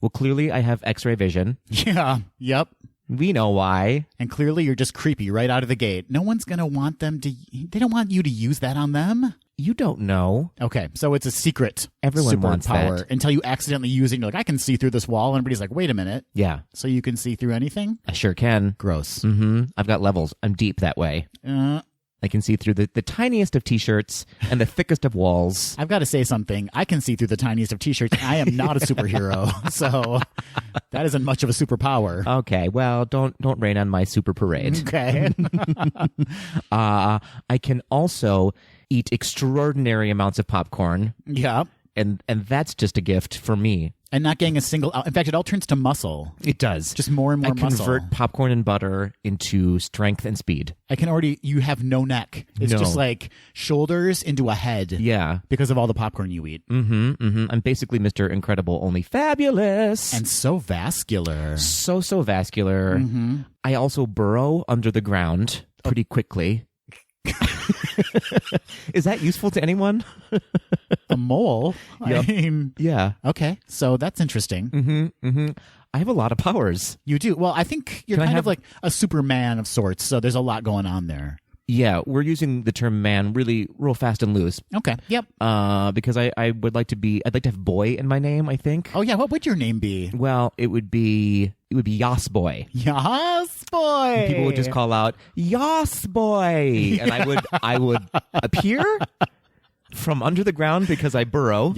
Well, clearly I have X-ray vision. Yeah. Yep. We know why. And clearly you're just creepy right out of the gate. No one's going to want them to... They don't want you to use that on them. You don't know. Okay, so it's a secret Everyone wants superpower that. until you accidentally use it and you're like, I can see through this wall. And everybody's like, wait a minute. Yeah. So you can see through anything? I sure can. Gross. I've got levels. I'm deep that way. I can see through the tiniest of T-shirts and the thickest of walls. I've got to say something. I can see through the tiniest of T-shirts. I am not a superhero. So that isn't much of a superpower. Okay, well, don't rain on my super parade. Okay. I can also eat extraordinary amounts of popcorn, Yeah. and that's just a gift for me. And not getting a single... In fact, it all turns to muscle. It does. Just more and more I muscle. convert popcorn and butter into strength and speed. I can already... You have no neck. It's No. just like shoulders into a head. Yeah. Because of all the popcorn you eat. I'm basically Mr. Incredible, only fabulous. And so vascular. so vascular. I also burrow under the ground pretty quickly. Is that useful to anyone? A mole? Yep. I mean... Yeah. Okay, so that's interesting. I have a lot of powers. You do. Well, I think you're Can I kind have- of like a Superman of sorts, so there's a lot going on there. Yeah, we're using the term man really real fast and loose. Okay, yep. Because I'd like to have boy in my name, I think. Oh, yeah, what would your name be? Well, it would be Yas Boy. Yas Boy! People would just call out, Yas Boy! And I would appear from under the ground because I burrow.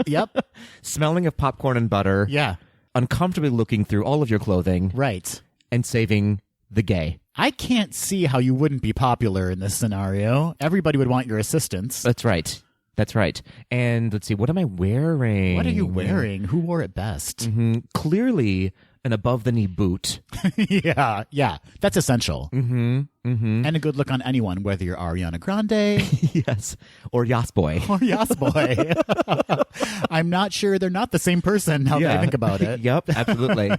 Yep, Smelling of popcorn and butter. yeah, Uncomfortably looking through all of your clothing. right. And saving the gay. I can't see how you wouldn't be popular in this scenario. Everybody would want your assistance. That's right. And let's see, what am I wearing? What are you wearing? Who wore it best? Clearly an above-the-knee boot. Yeah, that's essential. And a good look on anyone, whether you're Ariana Grande Yes. Or Yas Boy. or Yas Boy. I'm not sure they're not the same person now that I think about it. Yep, absolutely.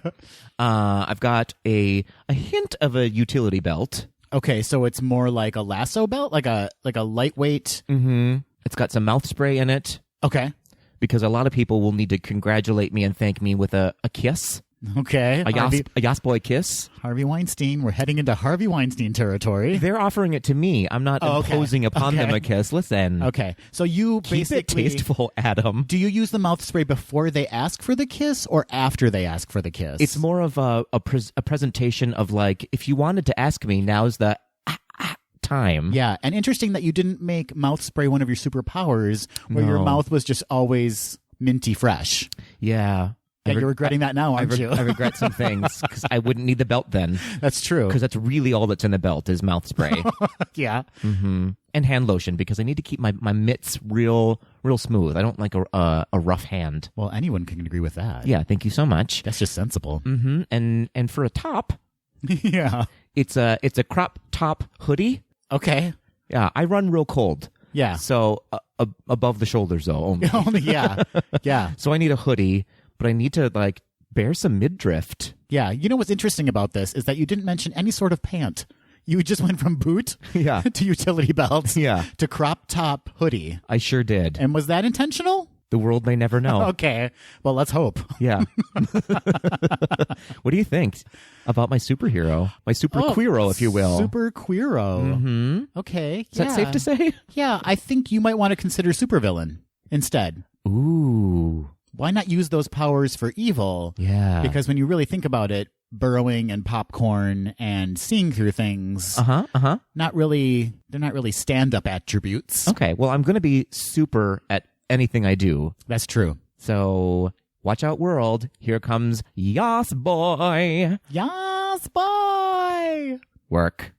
I've got a hint of a utility belt. Okay, so it's more like a lasso belt, like a lightweight. It's got some mouth spray in it Okay. because a lot of people will need to congratulate me and thank me with a kiss. Okay. A Yas Boy kiss. Harvey Weinstein. We're heading into Harvey Weinstein territory. They're offering it to me. I'm not imposing upon them a kiss. Listen. Okay. So you Keep basically... it tasteful, Adam. Do you use the mouth spray before they ask for the kiss or after they ask for the kiss? It's more of a presentation of like, if you wanted to ask me, now's the time. Yeah. And interesting that you didn't make mouth spray one of your superpowers where your mouth was just always minty fresh. Yeah. Yeah, you're regretting that now, aren't you? I regret some things because I wouldn't need the belt then. That's true. Because that's really all that's in the belt is mouth spray. Yeah. Mm-hmm. And hand lotion because I need to keep my mitts real smooth. I don't like a rough hand. Well, anyone can agree with that. Yeah, thank you so much. That's just sensible. Mm-hmm. And for a top, yeah, it's a crop top hoodie. Okay. Yeah, I run real cold. Yeah. So above the shoulders though only. Yeah. Yeah. So I need a hoodie. But I need to, like, bear some midriff. Yeah. You know what's interesting about this is that you didn't mention any sort of pant. You just went from boot to utility belt to crop top hoodie. I sure did. And was that intentional? The world may never know. Okay. Well, let's hope. Yeah. What do you think about my superhero? My super queero, if you will. Super queero. Mm-hmm. Okay. Is that safe to say? Yeah. I think you might want to consider supervillain instead. Ooh. Why not use those powers for evil? Yeah. Because when you really think about it, burrowing and popcorn and seeing through things, they're not really stand-up attributes. Okay, well, I'm going to be super at anything I do. That's true. So, watch out, world. Here comes Yas Boy. Yas Boy! Work.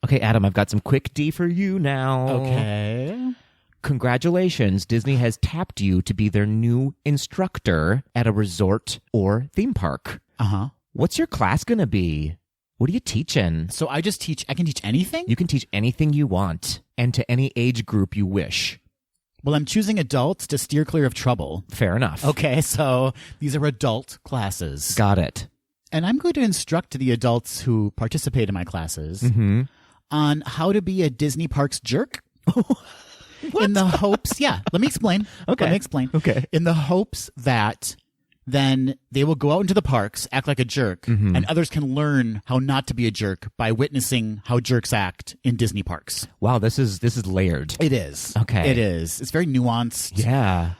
Okay, Adam, I've got some quick D for you now. Okay. Congratulations, Disney has tapped you to be their new instructor at a resort or theme park. Uh-huh. What's your class going to be? What are you teaching? So I can teach anything? You can teach anything you want and to any age group you wish. Well, I'm choosing adults to steer clear of trouble. Fair enough. Okay, so these are adult classes. Got it. And I'm going to instruct the adults who participate in my classes on how to be a Disney Parks jerk. What? In the hopes, let me explain. Okay. Let me explain. Okay. In the hopes that then they will go out into the parks, act like a jerk, and others can learn how not to be a jerk by witnessing how jerks act in Disney parks. Wow, this is layered. It is. Okay. It is. It's very nuanced. Yeah.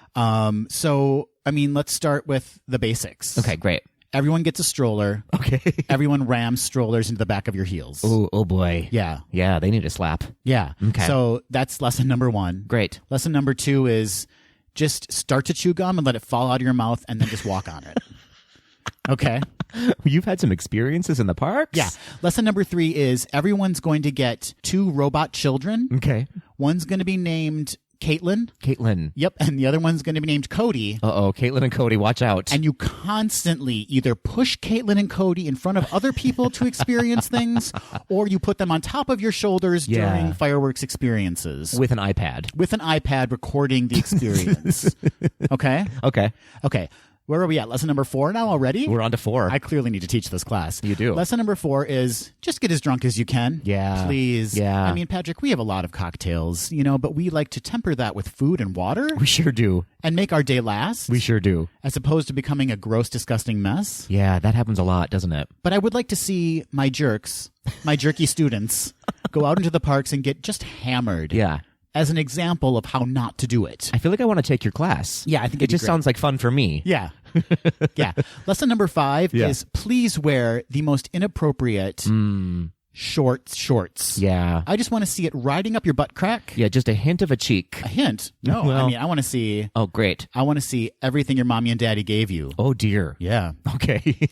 So, I mean, let's start with the basics. Okay, great. Everyone gets a stroller. Okay. Everyone rams strollers into the back of your heels. Oh boy. Yeah. Yeah, they need a slap. Yeah. Okay. So that's lesson number 1. Great. Lesson number 2 is just start to chew gum and let it fall out of your mouth and then just walk on it. Okay. You've had some experiences in the parks? Yeah. Lesson number 3 is everyone's going to get 2 robot children. Okay. One's going to be named Caitlin. Yep. And the other one's going to be named Cody. Uh-oh. Caitlin and Cody, watch out. And you constantly either push Caitlin and Cody in front of other people to experience things, or you put them on top of your shoulders during fireworks experiences. With an iPad. With an iPad recording the experience. Okay? Okay. Where are we at? Lesson number 4 now already? We're on to 4. I clearly need to teach this class. You do. Lesson number 4 is just get as drunk as you can. Yeah. Please. Yeah. I mean, Patrick, we have a lot of cocktails, but we like to temper that with food and water. We sure do. And make our day last. We sure do. As opposed to becoming a gross, disgusting mess. Yeah, that happens a lot, doesn't it? But I would like to see my jerky students, go out into the parks and get just hammered. Yeah. As an example of how not to do it. I feel like I want to take your class. Yeah, I think it just sounds like fun for me. Yeah. Yeah. Lesson number 5 is please wear the most inappropriate shorts. Yeah. I just want to see it riding up your butt crack. Yeah, just a hint of a cheek. A hint? No, Well, I mean, I want to see... Oh, great. I want to see everything your mommy and daddy gave you. Oh, dear. Yeah. Okay.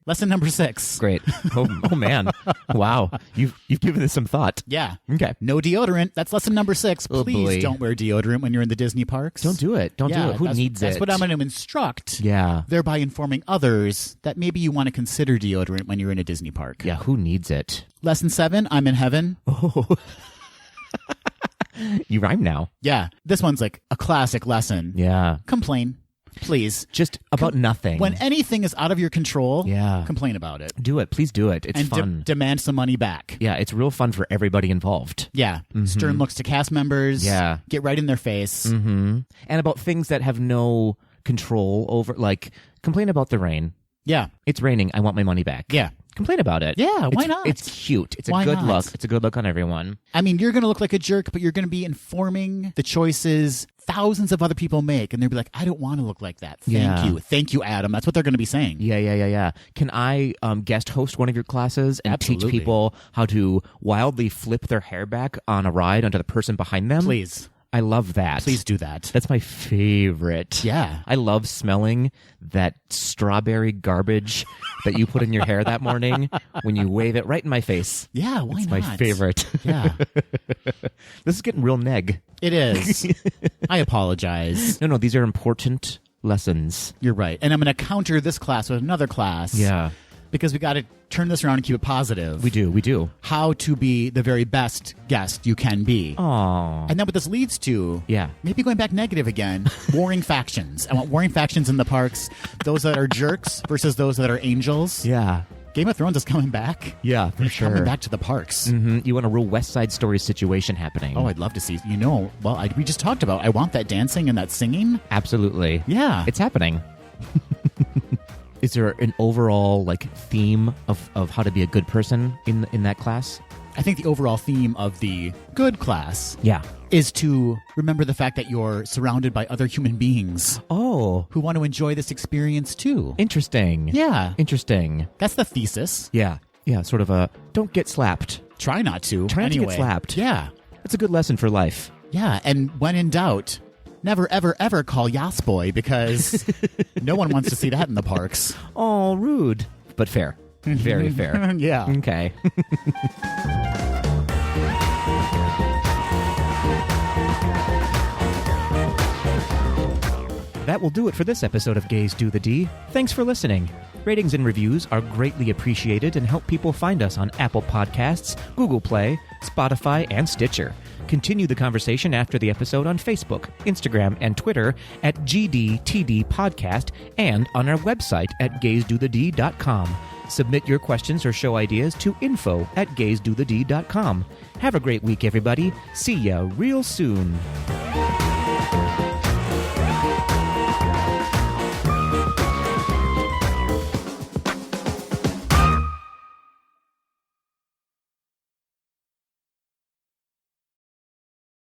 Lesson number 6. Great. Oh man. Wow. You've given this some thought. Yeah. Okay. No deodorant. That's lesson number 6. Oh, Please boy. don't wear deodorant when you're in the Disney parks. Don't do it. Don't do it. Who needs it? That's what I'm going to instruct. Yeah. Thereby informing others that maybe you want to consider deodorant when you're in a Disney park. Yeah, who needs it? Lesson 7, I'm in heaven. Oh. You rhyme now. Yeah. This one's like a classic lesson. Yeah. Complain. Please. Just about nothing. When anything is out of your control, Yeah. complain about it. Do it. Please do it. It's And fun. demand some money back. Yeah, it's real fun for everybody involved. Yeah. Stern looks to cast members. Yeah. Get right in their face. Mm-hmm. And about things that have no control over, like, complain about the rain. Yeah. It's raining. I want my money back. Yeah. Complain about it. Yeah, why It's- not? It's cute. It's a Why good not? look. It's a good look on everyone. I mean, you're going to look like a jerk, but you're going to be informing the choices thousands of other people make, and they'll be like, I don't want to look like that. Yeah. Thank you, Adam. That's what they're going to be saying. Yeah. Can I guest host one of your classes and Absolutely. teach people how to wildly flip their hair back on a ride onto the person behind them? Please. I love that. Please do that. That's my favorite. Yeah. I love smelling that strawberry garbage that you put in your hair that morning when you wave it right in my face. Yeah, why It's not? my favorite. Yeah. This is getting real neg. It is. I apologize. No, these are important lessons. You're right. And I'm going to counter this class with another class. Yeah. Because we got to turn this around and keep it positive. We do. How to be the very best guest you can be. Aww. And then what this leads to, Yeah. maybe going back negative again, warring factions. I want warring factions in the parks. Those that are jerks versus those that are angels. Yeah. Game of Thrones is coming back. Yeah, for They're sure. coming back to the parks. You want a real West Side Story situation happening. Oh, I'd love to see. We just talked about, I want that dancing and that singing. Absolutely. Yeah. It's happening. Is there an overall theme of how to be a good person in that class? I think the overall theme of the good class Yeah. is to remember the fact that you're surrounded by other human beings Oh, who want to enjoy this experience too. interesting. Yeah. Interesting. That's the thesis. Yeah. Yeah, sort of a don't get slapped. Try not to. Try not to anyway. get slapped. Yeah. That's a good lesson for life. Yeah. And when in doubt, never, ever, ever call Yas Boy because no one wants to see that in the parks. Oh, rude. But fair. Very fair. Yeah. Okay. That will do it for this episode of Gays Do the D. Thanks for listening. Ratings and reviews are greatly appreciated and help people find us on Apple Podcasts, Google Play, Spotify, and Stitcher. Continue the conversation after the episode on Facebook, Instagram, and Twitter at GDTD Podcast and on our website at gaysdothed.com. Submit your questions or show ideas to info@gaysdothed.com. Have a great week, everybody. See ya real soon.